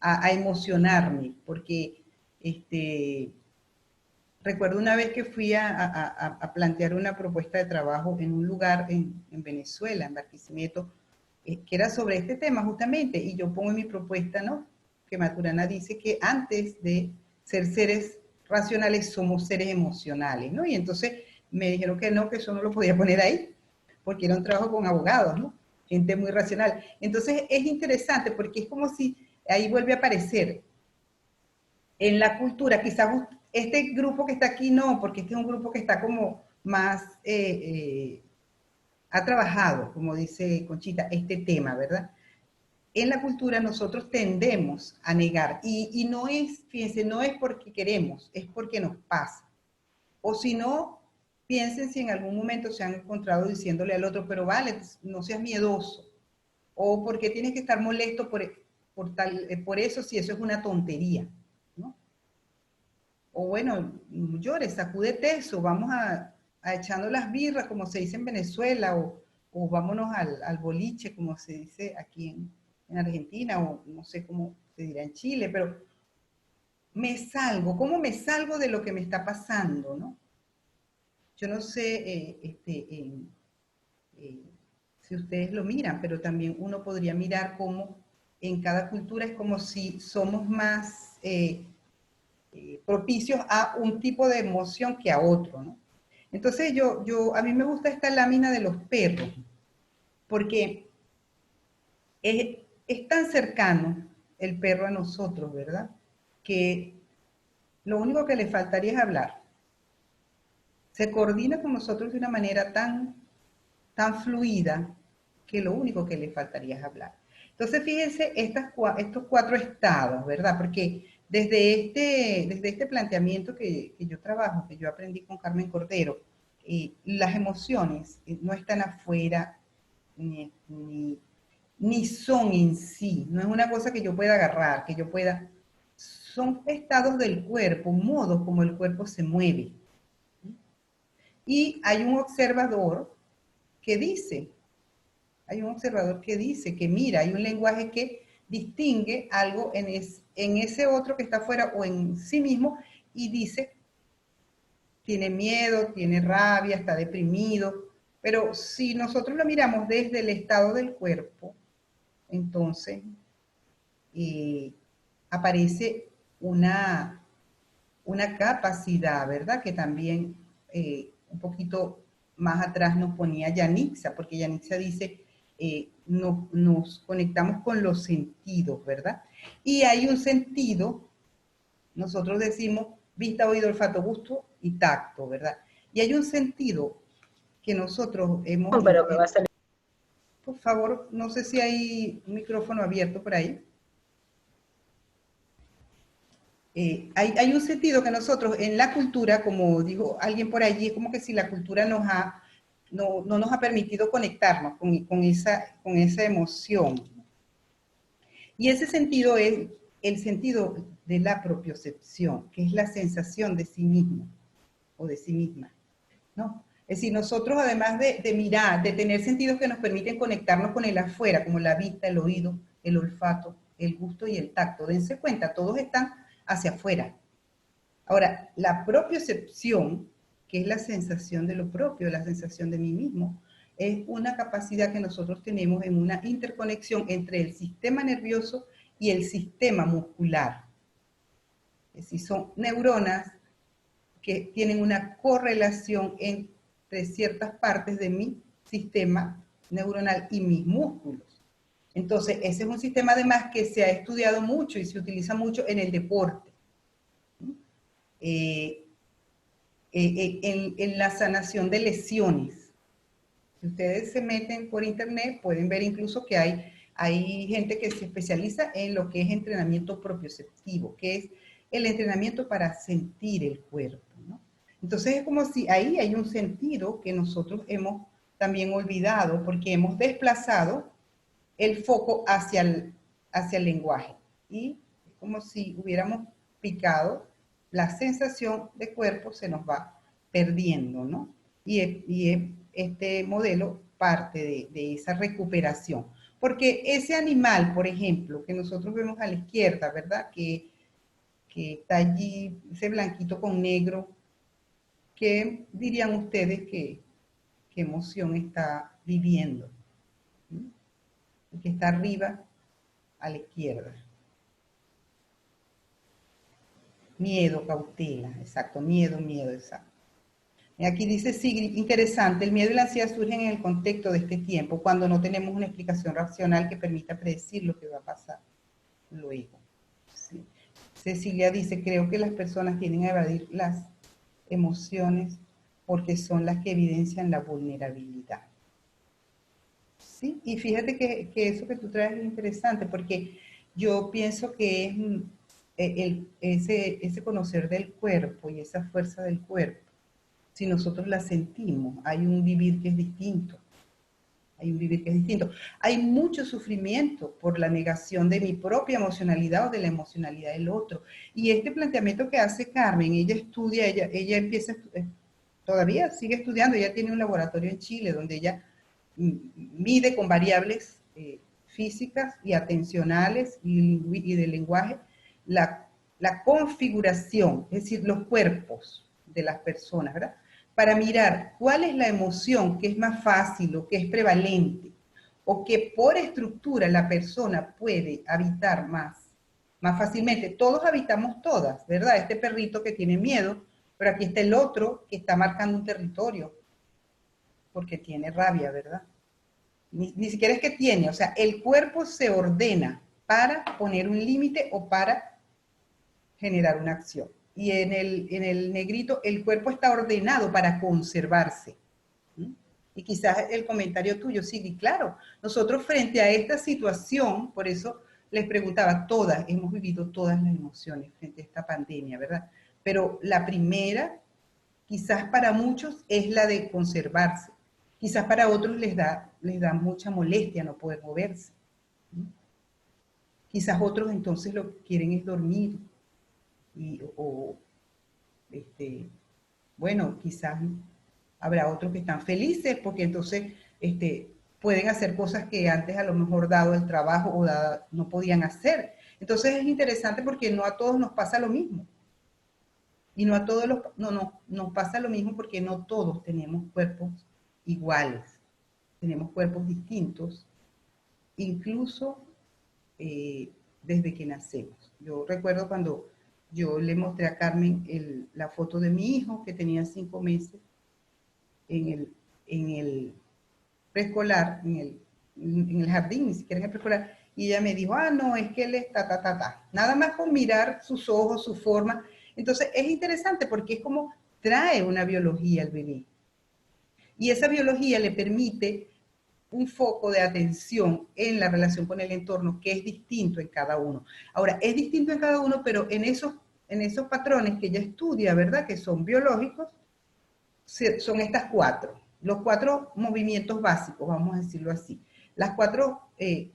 a emocionarme, porque recuerdo una vez que fui a plantear una propuesta de trabajo en un lugar en Venezuela, en Barquisimeto, que era sobre este tema justamente, y yo pongo en mi propuesta, ¿no? Que Maturana dice que antes de ser seres racionales somos seres emocionales, ¿no? Y entonces me dijeron que no, que eso no lo podía poner ahí, porque era un trabajo con abogados, ¿no? Gente muy racional. Entonces es interesante porque es como si ahí vuelve a aparecer en la cultura, quizás este grupo que está aquí no, porque este es un grupo que está como más, ha trabajado, como dice Conchita, este tema, ¿verdad? En la cultura nosotros tendemos a negar, y no es, fíjense, no es porque queremos, es porque nos pasa. O si no, piensen si en algún momento se han encontrado diciéndole al otro, pero vale, no seas miedoso, o porque tienes que estar molesto por eso, si eso es una tontería, ¿no? O bueno, llores, sacúdete eso, vamos a echando las birras, como se dice en Venezuela, o vámonos al boliche, como se dice aquí en Argentina, o no sé cómo se dirá en Chile, pero ¿cómo me salgo de lo que me está pasando, no? Yo no sé eh, si ustedes lo miran, pero también uno podría mirar cómo en cada cultura es como si somos más propicios a un tipo de emoción que a otro, ¿no? Entonces a mí me gusta esta lámina de los perros, porque es tan cercano el perro a nosotros, ¿verdad? Que lo único que le faltaría es hablar. Se coordina con nosotros de una manera tan fluida que lo único que le faltaría es hablar. Entonces, fíjense estos cuatro estados, ¿verdad? Porque desde este planteamiento que yo trabajo, que yo aprendí con Carmen Cordero, las emociones no están afuera ni son en sí, no es una cosa que yo pueda agarrar, que yo pueda, son estados del cuerpo, modos como el cuerpo se mueve. Y hay un observador que dice que mira, hay un lenguaje que distingue algo en ese otro que está afuera o en sí mismo y dice, tiene miedo, tiene rabia, está deprimido, pero si nosotros lo miramos desde el estado del cuerpo, entonces aparece una capacidad, ¿verdad? Que también un poquito más atrás nos ponía Yanixa, porque Yanixa dice, nos conectamos con los sentidos, ¿verdad? Y hay un sentido, nosotros decimos vista, oído, olfato, gusto y tacto, ¿verdad? Y hay un sentido que nosotros hemos... Pero me va a salir. Por favor, no sé si hay un micrófono abierto por ahí. Hay un sentido que nosotros en la cultura, como dijo alguien por allí, es como que si la cultura no nos ha permitido conectarnos con esa emoción. Y ese sentido es el sentido de la propiocepción, que es la sensación de sí mismo o de sí misma, ¿no? Es decir, nosotros además de mirar, de tener sentidos que nos permiten conectarnos con el afuera, como la vista, el oído, el olfato, el gusto y el tacto, dense cuenta, todos están hacia afuera. Ahora, la propiocepción, que es la sensación de lo propio, la sensación de mí mismo, es una capacidad que nosotros tenemos en una interconexión entre el sistema nervioso y el sistema muscular. Es decir, son neuronas que tienen una correlación entre ciertas partes de mi sistema neuronal y mis músculos. Entonces, ese es un sistema además que se ha estudiado mucho y se utiliza mucho en el deporte. En la sanación de lesiones. Si ustedes se meten por internet, pueden ver incluso que hay gente que se especializa en lo que es entrenamiento propioceptivo, que es el entrenamiento para sentir el cuerpo, ¿no? Entonces es como si ahí hay un sentido que nosotros hemos también olvidado porque hemos desplazado el foco hacia el lenguaje. Y es como si hubiéramos picado, la sensación de cuerpo se nos va perdiendo, ¿no? Y este modelo parte de esa recuperación. Porque ese animal, por ejemplo, que nosotros vemos a la izquierda, ¿verdad? Que está allí, ese blanquito con negro, ¿qué dirían ustedes qué emoción está viviendo? ¿Mm? El que está arriba a la izquierda. Miedo, cautela, exacto, miedo, exacto. Y aquí dice Sigrid, interesante, el miedo y la ansiedad surgen en el contexto de este tiempo, cuando no tenemos una explicación racional que permita predecir lo que va a pasar luego. Sí. Cecilia dice, creo que las personas tienden a evadir las emociones porque son las que evidencian la vulnerabilidad. ¿Sí? Y fíjate que eso que tú traes es interesante, porque yo pienso que es ese conocer del cuerpo y esa fuerza del cuerpo, si nosotros la sentimos, hay un vivir que es distinto. Hay un vivir que es distinto. Hay mucho sufrimiento por la negación de mi propia emocionalidad o de la emocionalidad del otro. Y este planteamiento que hace Carmen, ella estudia, ella empieza, todavía sigue estudiando, ella tiene un laboratorio en Chile donde ella mide con variables físicas y atencionales y de lenguaje la configuración, es decir, los cuerpos de las personas, ¿verdad? Para mirar cuál es la emoción que es más fácil o que es prevalente o que por estructura la persona puede habitar más fácilmente. Todos habitamos todas, ¿verdad? Este perrito que tiene miedo, pero aquí está el otro que está marcando un territorio porque tiene rabia, ¿verdad? Ni siquiera es que tiene, o sea, el cuerpo se ordena para poner un límite o para generar una acción. Y en el negrito, el cuerpo está ordenado para conservarse. Y quizás el comentario tuyo, sí, claro, nosotros frente a esta situación, por eso les preguntaba, hemos vivido todas las emociones frente a esta pandemia, ¿verdad? Pero la primera, quizás para muchos, es la de conservarse. Quizás para otros les da mucha molestia no poder moverse. Quizás otros entonces lo que quieren es dormir. Bueno, quizás habrá otros que están felices porque entonces pueden hacer cosas que antes a lo mejor dado el trabajo o no podían hacer. Entonces es interesante porque no a todos nos pasa lo mismo. Y no a todos nos pasa lo mismo porque no todos tenemos cuerpos iguales. Tenemos cuerpos distintos, incluso desde que nacemos. Yo recuerdo cuando yo le mostré a Carmen la foto de mi hijo que tenía 5 meses en el preescolar, en el jardín, ni siquiera en el preescolar, y ella me dijo, no, es que él está, nada más con mirar sus ojos, su forma. Entonces es interesante porque es como trae una biología al bebé. Y esa biología le permite un foco de atención en la relación con el entorno que es distinto en cada uno. Ahora, es distinto en cada uno, pero en esos patrones que ella estudia, ¿verdad? Que son biológicos, son estas 4. Los 4 movimientos básicos, vamos a decirlo así. Las 4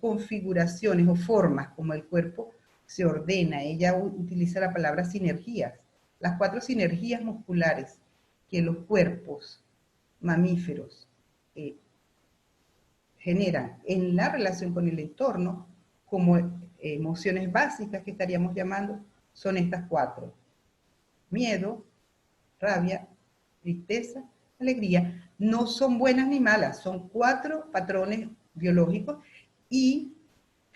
configuraciones o formas como el cuerpo se ordena. Ella utiliza la palabra sinergias. Las 4 sinergias musculares que los cuerpos mamíferos generan en la relación con el entorno, como emociones básicas que estaríamos llamando, son estas 4. Miedo, rabia, tristeza, alegría. No son buenas ni malas, son 4 patrones biológicos y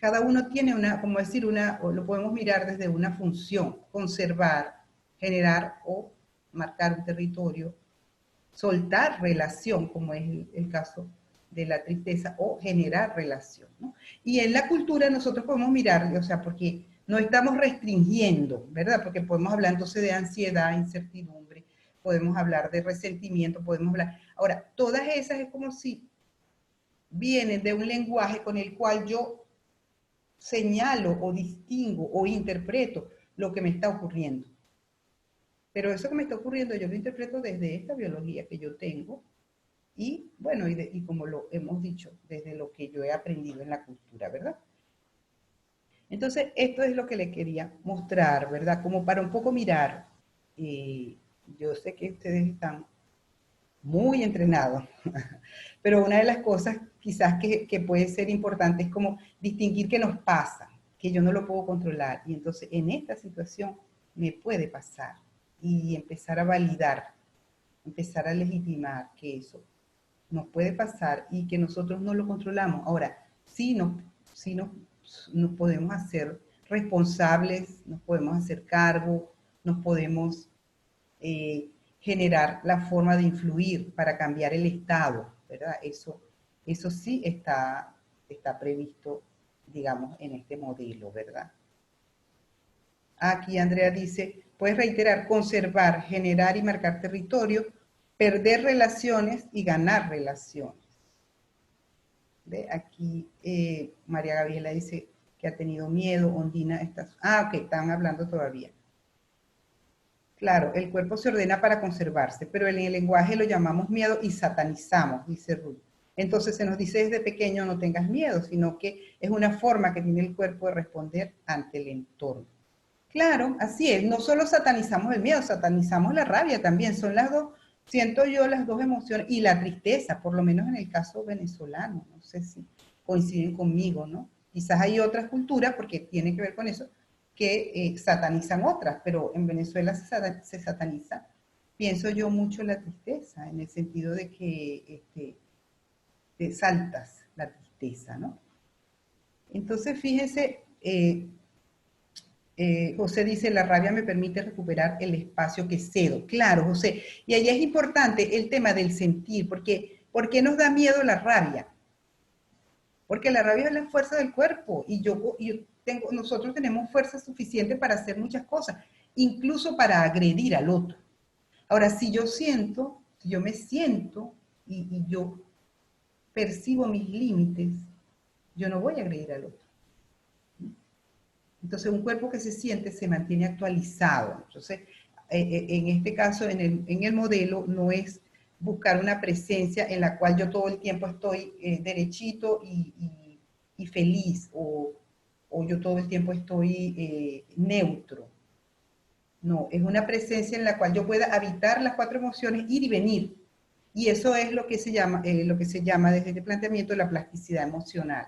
cada uno tiene una, como decir, o lo podemos mirar desde una función, conservar, generar o marcar un territorio, soltar relación, como es el caso de la tristeza, o generar relación, ¿no? Y en la cultura nosotros podemos mirar, o sea, porque no estamos restringiendo, ¿verdad? Porque podemos hablar entonces de ansiedad, incertidumbre, podemos hablar de resentimiento, podemos hablar... Ahora, todas esas es como si vienen de un lenguaje con el cual yo señalo o distingo o interpreto lo que me está ocurriendo. Pero eso que me está ocurriendo yo lo interpreto desde esta biología que yo tengo y, bueno, y como lo hemos dicho, desde lo que yo he aprendido en la cultura, ¿verdad? Entonces, esto es lo que le quería mostrar, ¿verdad? Como para un poco mirar, yo sé que ustedes están muy entrenados, pero una de las cosas quizás que puede ser importante es como distinguir qué nos pasa, que yo no lo puedo controlar, y entonces en esta situación me puede pasar, y empezar a validar, empezar a legitimar que eso nos puede pasar y que nosotros no lo controlamos. Ahora, sí nos podemos hacer responsables, nos podemos hacer cargo, nos podemos generar la forma de influir para cambiar el estado, ¿verdad? Eso sí está previsto, digamos, en este modelo, ¿verdad? Aquí Andrea dice, puedes reiterar, conservar, generar y marcar territorio, perder relaciones y ganar relaciones. ¿Ve? Aquí María Gabriela dice que ha tenido miedo, Ondina está... Ah, ok, están hablando todavía. Claro, el cuerpo se ordena para conservarse, pero en el lenguaje lo llamamos miedo y satanizamos, dice Ruth. Entonces se nos dice desde pequeño no tengas miedo, sino que es una forma que tiene el cuerpo de responder ante el entorno. Claro, así es. No solo satanizamos el miedo, satanizamos la rabia también. Son las dos, siento yo, las dos emociones. Y la tristeza, por lo menos en el caso venezolano. No sé si coinciden conmigo, ¿no? Quizás hay otras culturas, porque tiene que ver con eso, que satanizan otras, pero en Venezuela se sataniza, pienso yo, mucho la tristeza, en el sentido de que te saltas la tristeza, ¿no? Entonces, fíjense... José dice, la rabia me permite recuperar el espacio que cedo. Claro, José. Y ahí es importante el tema del sentir, porque ¿por qué nos da miedo la rabia? Porque la rabia es la fuerza del cuerpo y nosotros tenemos fuerza suficiente para hacer muchas cosas, incluso para agredir al otro. Ahora, si yo me siento y yo percibo mis límites, yo no voy a agredir al otro. Entonces, un cuerpo que se siente se mantiene actualizado. Entonces, en este caso, en el modelo, no es buscar una presencia en la cual yo todo el tiempo estoy derechito y feliz, o yo todo el tiempo estoy neutro. No, es una presencia en la cual yo pueda habitar las cuatro emociones, ir y venir. Y eso es lo que se llama desde este planteamiento la plasticidad emocional.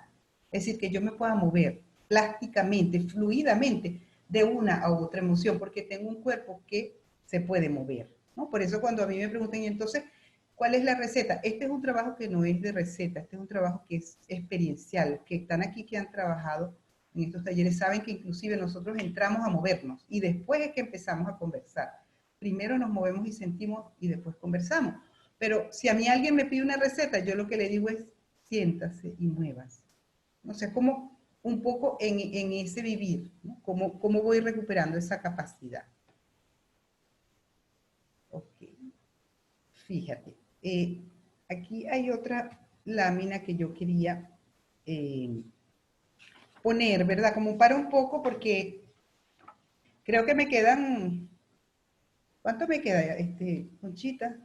Es decir, que yo me pueda mover plásticamente, fluidamente, de una a otra emoción, porque tengo un cuerpo que se puede mover, ¿no? Por eso cuando a mí me preguntan, y entonces, ¿cuál es la receta? Este es un trabajo que no es de receta, este es un trabajo que es experiencial, que están aquí, que han trabajado en estos talleres, saben que inclusive nosotros entramos a movernos y después es que empezamos a conversar. Primero nos movemos y sentimos y después conversamos. Pero si a mí alguien me pide una receta, yo lo que le digo es, siéntase y muévase. O sea, como un poco en ese vivir, ¿no? ¿Cómo voy recuperando esa capacidad? Ok, fíjate. Aquí hay otra lámina que yo quería poner, ¿verdad? Como para un poco, porque creo que me quedan... ¿Cuánto me queda, Conchita?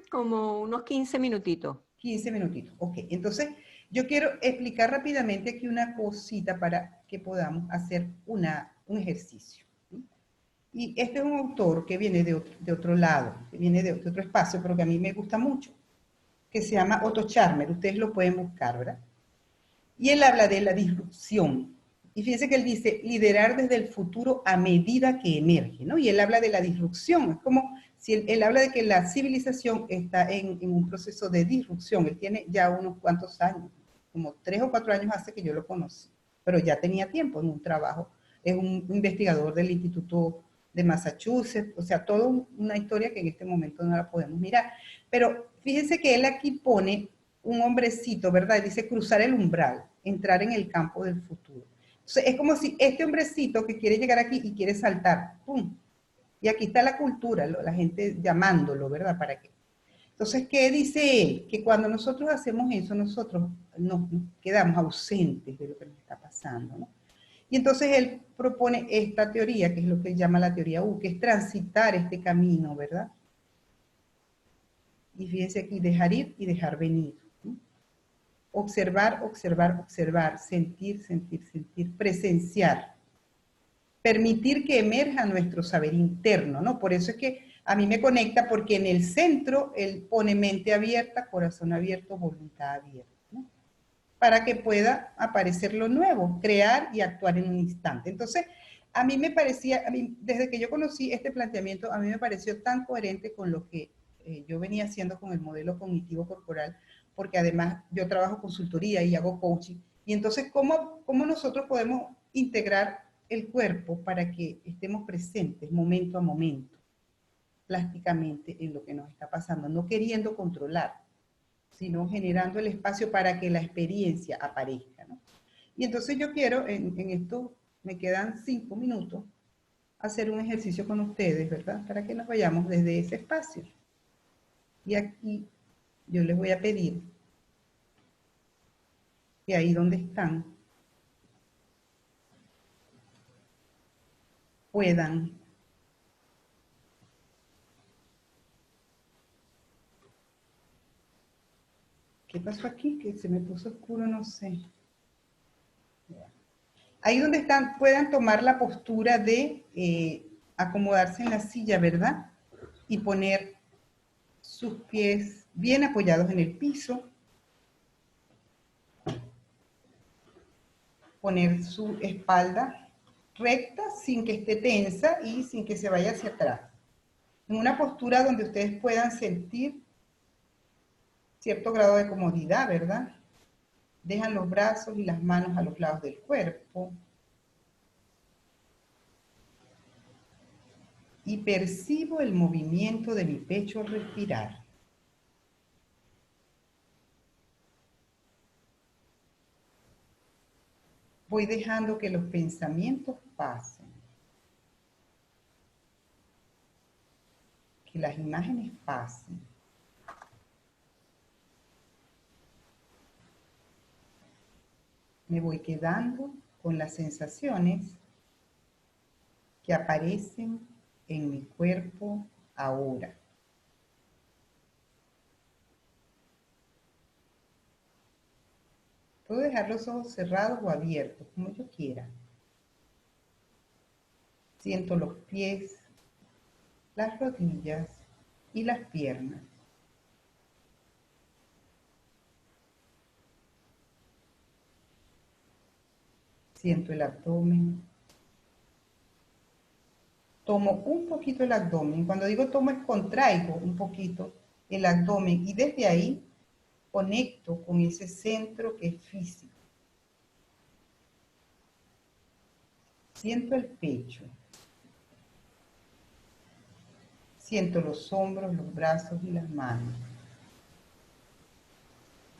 Como unos 15 minutitos. 15 minutitos. Ok, entonces yo quiero explicar rápidamente aquí una cosita para que podamos hacer un ejercicio. ¿Sí? Y este es un autor que viene de otro lado, que viene de otro espacio, pero que a mí me gusta mucho, que se llama Otto Scharmer. Ustedes lo pueden buscar, ¿verdad? Y él habla de la disrupción. Y fíjense que él dice, liderar desde el futuro a medida que emerge, ¿no? Y él habla de la disrupción. Es como si él habla de que la civilización está en un proceso de disrupción. Él tiene ya unos cuantos años. como 3 o 4 años hace que yo lo conocí, pero ya tenía tiempo en un trabajo. Es un investigador del Instituto de Massachusetts, o sea, toda una historia que en este momento no la podemos mirar. Pero fíjense que él aquí pone un hombrecito, ¿verdad? Dice cruzar el umbral, entrar en el campo del futuro. Entonces, es como si este hombrecito que quiere llegar aquí y quiere saltar, ¡pum! Y aquí está la cultura, la gente llamándolo, ¿verdad? ¿Para qué? Entonces, ¿qué dice él? Que cuando nosotros hacemos eso, nosotros nos quedamos ausentes de lo que nos está pasando, ¿no? Y entonces él propone esta teoría, que es lo que él llama la teoría U, que es transitar este camino, ¿verdad? Y fíjense aquí, dejar ir y dejar venir, ¿no? Observar, observar, observar, sentir, sentir, sentir, presenciar, permitir que emerja nuestro saber interno, ¿no? Por eso es que a mí me conecta, porque en el centro él pone mente abierta, corazón abierto, voluntad abierta, ¿no? Para que pueda aparecer lo nuevo, crear y actuar en un instante. Entonces, a mí me parecía, desde que yo conocí este planteamiento, a mí me pareció tan coherente con lo que yo venía haciendo con el modelo cognitivo corporal, porque además yo trabajo consultoría y hago coaching. Y entonces, ¿cómo nosotros podemos integrar el cuerpo para que estemos presentes momento a momento, plásticamente, en lo que nos está pasando, no queriendo controlar, sino generando el espacio para que la experiencia aparezca, ¿no? Y entonces yo quiero, en esto me quedan 5 minutos, hacer un ejercicio con ustedes, ¿verdad? Para que nos vayamos desde ese espacio. Y aquí yo les voy a pedir que ahí donde están puedan ¿qué pasó aquí? Que se me puso oscuro, no sé. Ahí donde están, puedan tomar la postura de acomodarse en la silla, ¿verdad? Y poner sus pies bien apoyados en el piso. Poner su espalda recta sin que esté tensa y sin que se vaya hacia atrás. En una postura donde ustedes puedan sentir cierto grado de comodidad, ¿verdad? Dejan los brazos y las manos a los lados del cuerpo. Y percibo el movimiento de mi pecho al respirar. Voy dejando que los pensamientos pasen. Que las imágenes pasen. Me voy quedando con las sensaciones que aparecen en mi cuerpo ahora. Puedo dejar los ojos cerrados o abiertos, como yo quiera. Siento los pies, las rodillas y las piernas. Siento el abdomen. Tomo un poquito el abdomen. Cuando digo tomo es contraigo un poquito el abdomen y desde ahí conecto con ese centro que es físico. Siento el pecho. Siento los hombros, los brazos y las manos.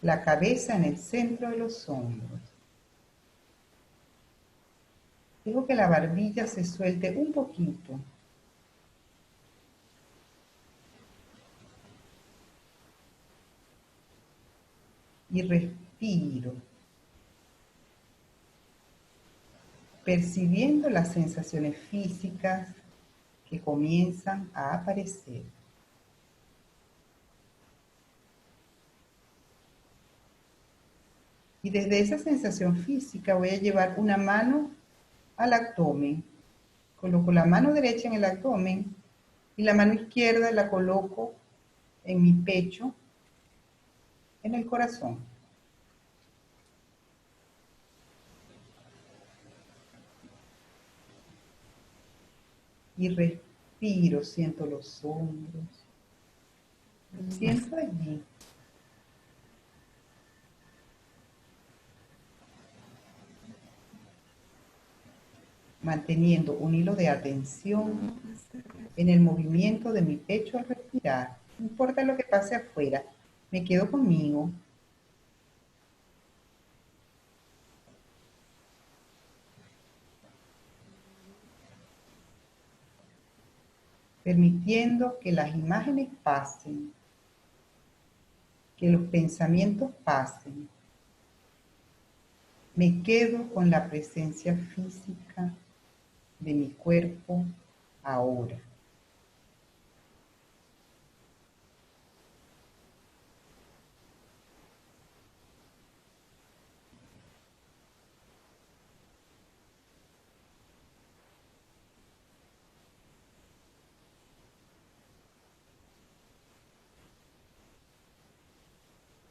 La cabeza en el centro de los hombros. Dejo que la barbilla se suelte un poquito. Y respiro, percibiendo las sensaciones físicas que comienzan a aparecer. Y desde esa sensación física voy a llevar una mano al abdomen. Coloco la mano derecha en el abdomen y la mano izquierda la coloco en mi pecho, en el corazón. Y respiro, siento los hombros. Siento allí. manteniendo un hilo de atención en el movimiento de mi pecho al respirar. No importa lo que pase afuera, me quedo conmigo. Permitiendo que las imágenes pasen, que los pensamientos pasen. Me quedo con la presencia física de mi cuerpo ahora.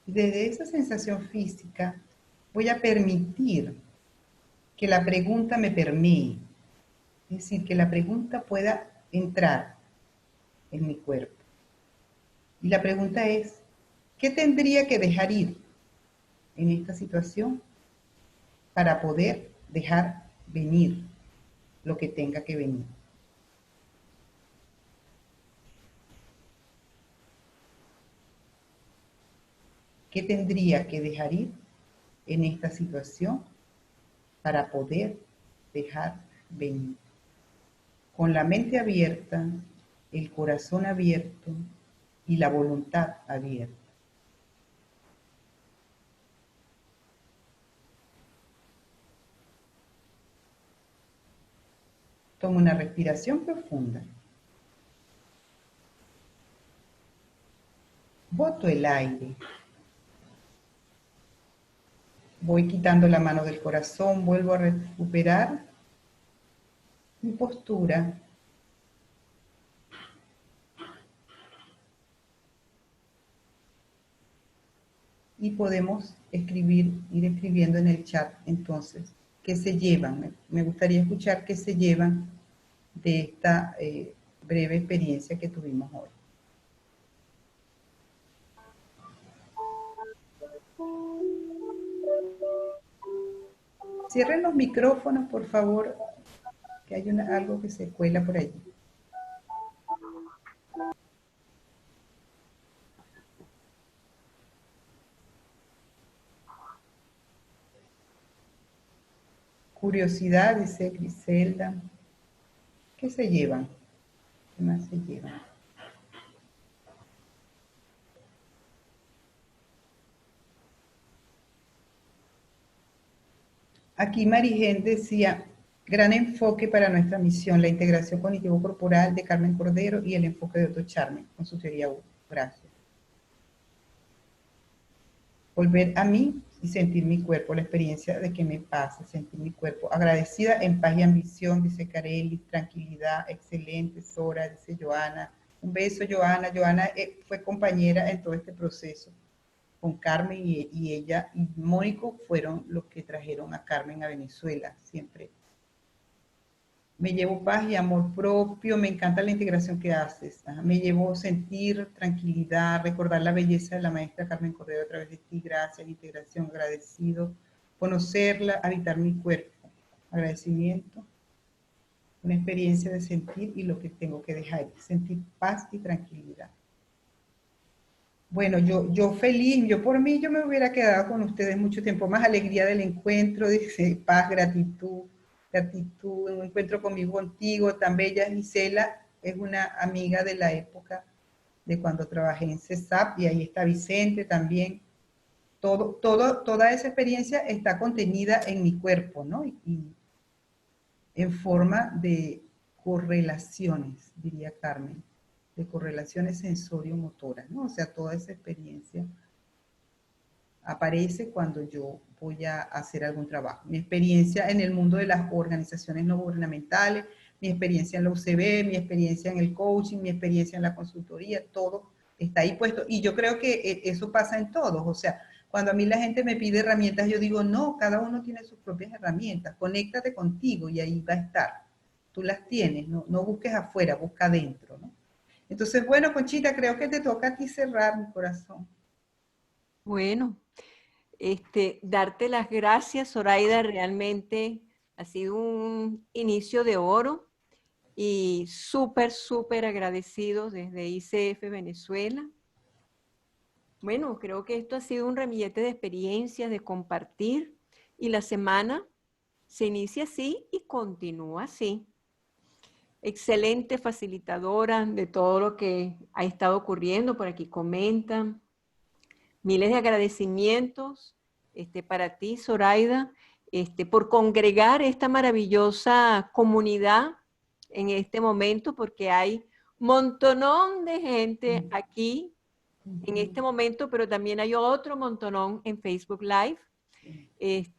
Desde esa sensación física voy a permitir que la pregunta me permee, es decir, que la pregunta pueda entrar en mi cuerpo. Y la pregunta es, ¿qué tendría que dejar ir en esta situación para poder dejar venir lo que tenga que venir? ¿Qué tendría que dejar ir en esta situación para poder dejar venir? Con la mente abierta, el corazón abierto y la voluntad abierta. Toma una respiración profunda. Boto el aire. Voy quitando la mano del corazón, vuelvo a recuperar mi postura. Y podemos ir escribiendo en el chat entonces qué se llevan. Me gustaría escuchar qué se llevan de esta breve experiencia que tuvimos hoy. Cierren los micrófonos, por favor, que hay algo que se cuela por allí. Curiosidad, dice Griselda. ¿Qué se llevan? ¿Qué más se llevan? Aquí Marigen decía, gran enfoque para nuestra misión, la integración cognitivo-corporal de Carmen Cordero y el enfoque de Otto Charme con su teoría U. Gracias. Volver a mí y sentir mi cuerpo, la experiencia de que me pasa, sentir mi cuerpo. Agradecida, en paz y ambición, dice Carelli, tranquilidad, excelente, Sora, dice Joana. Un beso, Joana. Joana fue compañera en todo este proceso con Carmen y ella y Mónico fueron los que trajeron a Carmen a Venezuela, siempre. Me llevo paz y amor propio, me encanta la integración que haces. Me llevo sentir tranquilidad, recordar la belleza de la maestra Carmen Cordero a través de ti, gracias, integración, agradecido, conocerla, habitar mi cuerpo, agradecimiento, una experiencia de sentir y lo que tengo que dejar, sentir paz y tranquilidad. Bueno, yo feliz, yo por mí, yo me hubiera quedado con ustedes mucho tiempo más, alegría del encuentro, dice, paz, gratitud, un encuentro conmigo, contigo, tan bella. Gisela es una amiga de la época de cuando trabajé en CESAP, y ahí está Vicente también. Toda esa experiencia está contenida en mi cuerpo, ¿no? Y en forma de correlaciones, diría Carmen, de correlaciones sensorio-motoras, ¿no? O sea, toda esa experiencia aparece cuando yo voy a hacer algún trabajo. Mi experiencia en el mundo de las organizaciones no gubernamentales, mi experiencia en la UCB, mi experiencia en el coaching, mi experiencia en la consultoría, todo está ahí puesto. Y yo creo que eso pasa en todos. O sea, cuando a mí la gente me pide herramientas, yo digo, no, cada uno tiene sus propias herramientas. Conéctate contigo y ahí va a estar. Tú las tienes, no busques afuera, busca adentro, ¿no? Entonces, bueno, Conchita, creo que te toca a ti cerrar, mi corazón. Bueno, darte las gracias, Zoraida, realmente Ha sido un inicio de oro y súper, súper agradecidos desde ICF Venezuela. Bueno, creo que esto ha sido un ramillete de experiencias, de compartir, y la semana se inicia así y continúa así. Excelente facilitadora de todo lo que ha estado ocurriendo, por aquí comentan. Miles de agradecimientos para ti, Zoraida, por congregar esta maravillosa comunidad en este momento, porque hay un montonón de gente aquí en este momento, pero también hay otro montonón en Facebook Live.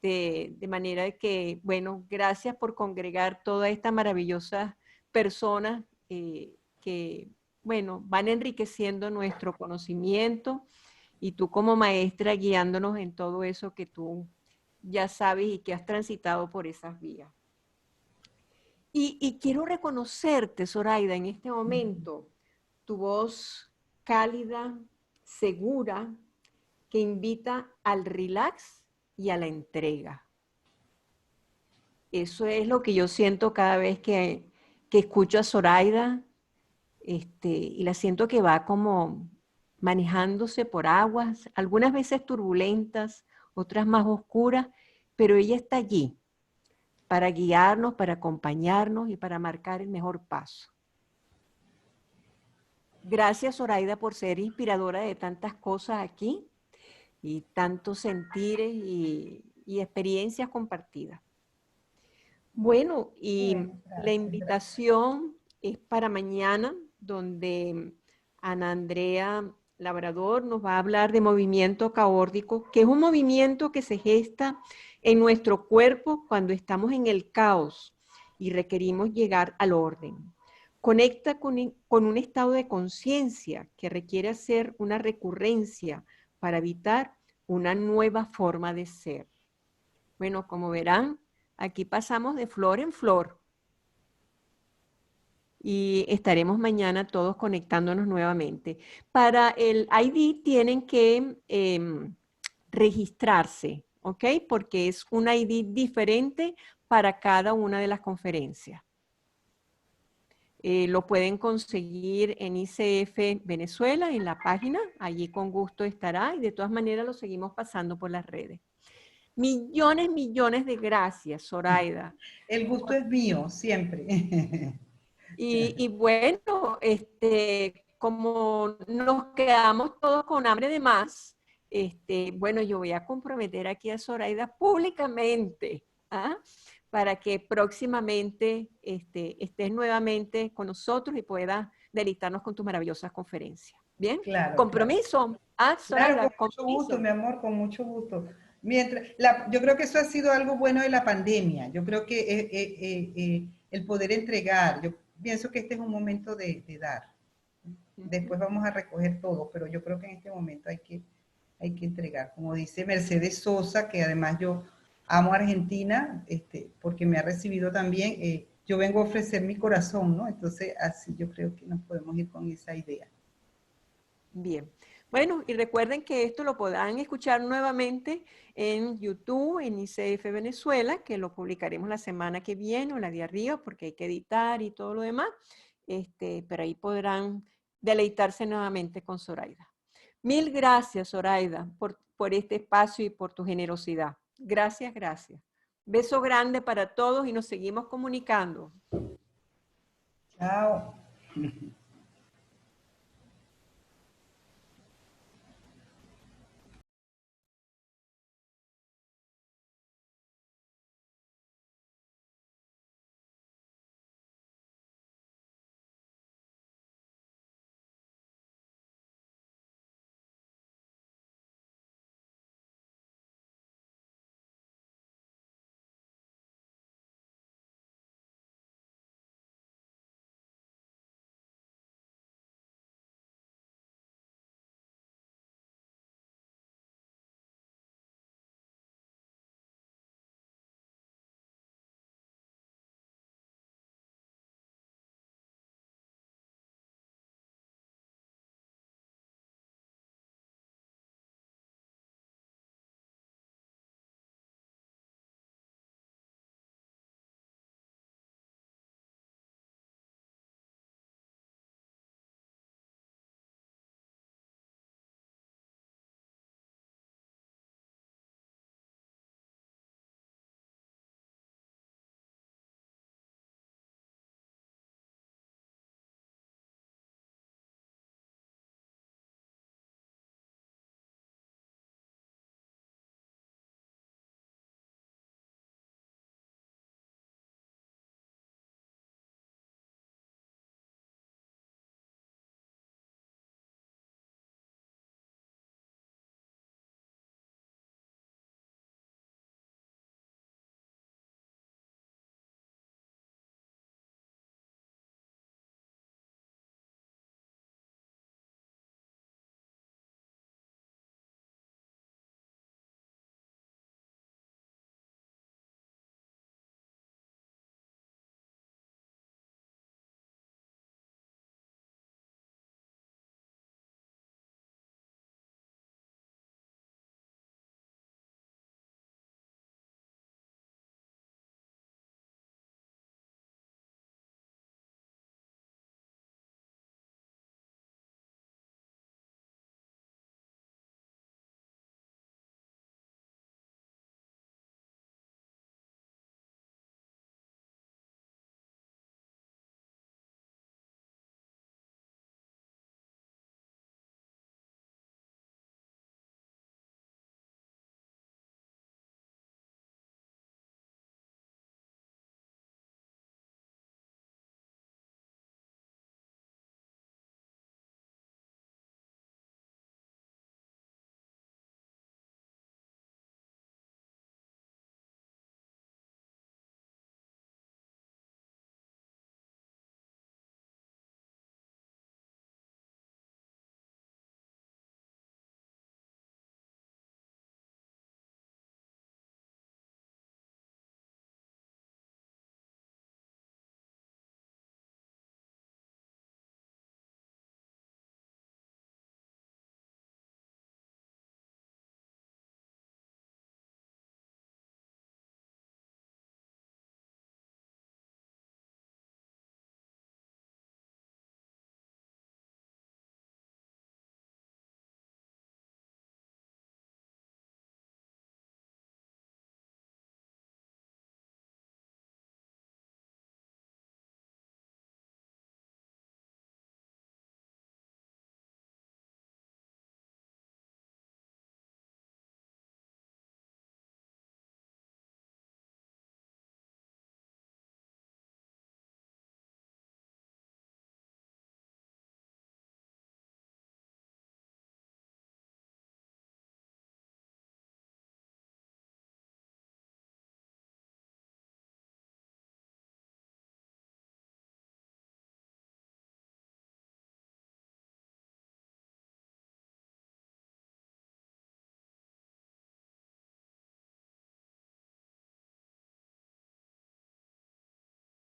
De manera que, bueno, gracias por congregar toda esta maravillosa personas que, bueno, van enriqueciendo nuestro conocimiento y tú como maestra guiándonos en todo eso que tú ya sabes y que has transitado por esas vías. Y quiero reconocerte, Zoraida, en este momento, tu voz cálida, segura, que invita al relax y a la entrega. Eso es lo que yo siento cada vez que escucho a Zoraida, y la siento que va como manejándose por aguas, algunas veces turbulentas, otras más oscuras, pero ella está allí para guiarnos, para acompañarnos y para marcar el mejor paso. Gracias, Zoraida, por ser inspiradora de tantas cosas aquí y tantos sentires y experiencias compartidas. Bueno, y la invitación es para mañana, donde Ana Andrea Labrador nos va a hablar de movimiento caórdico, que es un movimiento que se gesta en nuestro cuerpo cuando estamos en el caos y requerimos llegar al orden. Conecta con un estado de conciencia que requiere hacer una recurrencia para evitar una nueva forma de ser. Bueno, como verán, aquí pasamos de flor en flor. Y estaremos mañana todos conectándonos nuevamente. Para el ID tienen que registrarse, ¿ok? Porque es un ID diferente para cada una de las conferencias. Lo pueden conseguir en ICF Venezuela, en la página. Allí con gusto estará y de todas maneras lo seguimos pasando por las redes. Millones, millones de gracias, Zoraida. El gusto es mío, siempre. Y bueno, como nos quedamos todos con hambre de más, bueno, yo voy a comprometer aquí a Zoraida públicamente, ¿ah? Para que próximamente estés nuevamente con nosotros y puedas deleitarnos con tus maravillosas conferencias. ¿Bien? Claro, Compromiso. claro. Ah, Claro, Zoraida, con mucho gusto, compromiso. mi amor, con mucho gusto. Yo creo que eso ha sido algo bueno de la pandemia. Yo creo que el poder entregar, yo pienso que este es un momento de dar. Después vamos a recoger todo, pero yo creo que en este momento hay que entregar. Como dice Mercedes Sosa, que además yo amo a Argentina, porque me ha recibido también, yo vengo a ofrecer mi corazón, ¿no? Entonces, así yo creo que nos podemos ir con esa idea. Bien. Bueno, y recuerden que esto lo podrán escuchar nuevamente en YouTube, en ICF Venezuela, que lo publicaremos la semana que viene o la de arriba, porque hay que editar y todo lo demás. Pero ahí podrán deleitarse nuevamente con Zoraida. Mil gracias, Zoraida, por este espacio y por tu generosidad. Gracias, gracias. Beso grande para todos y nos seguimos comunicando. Chao.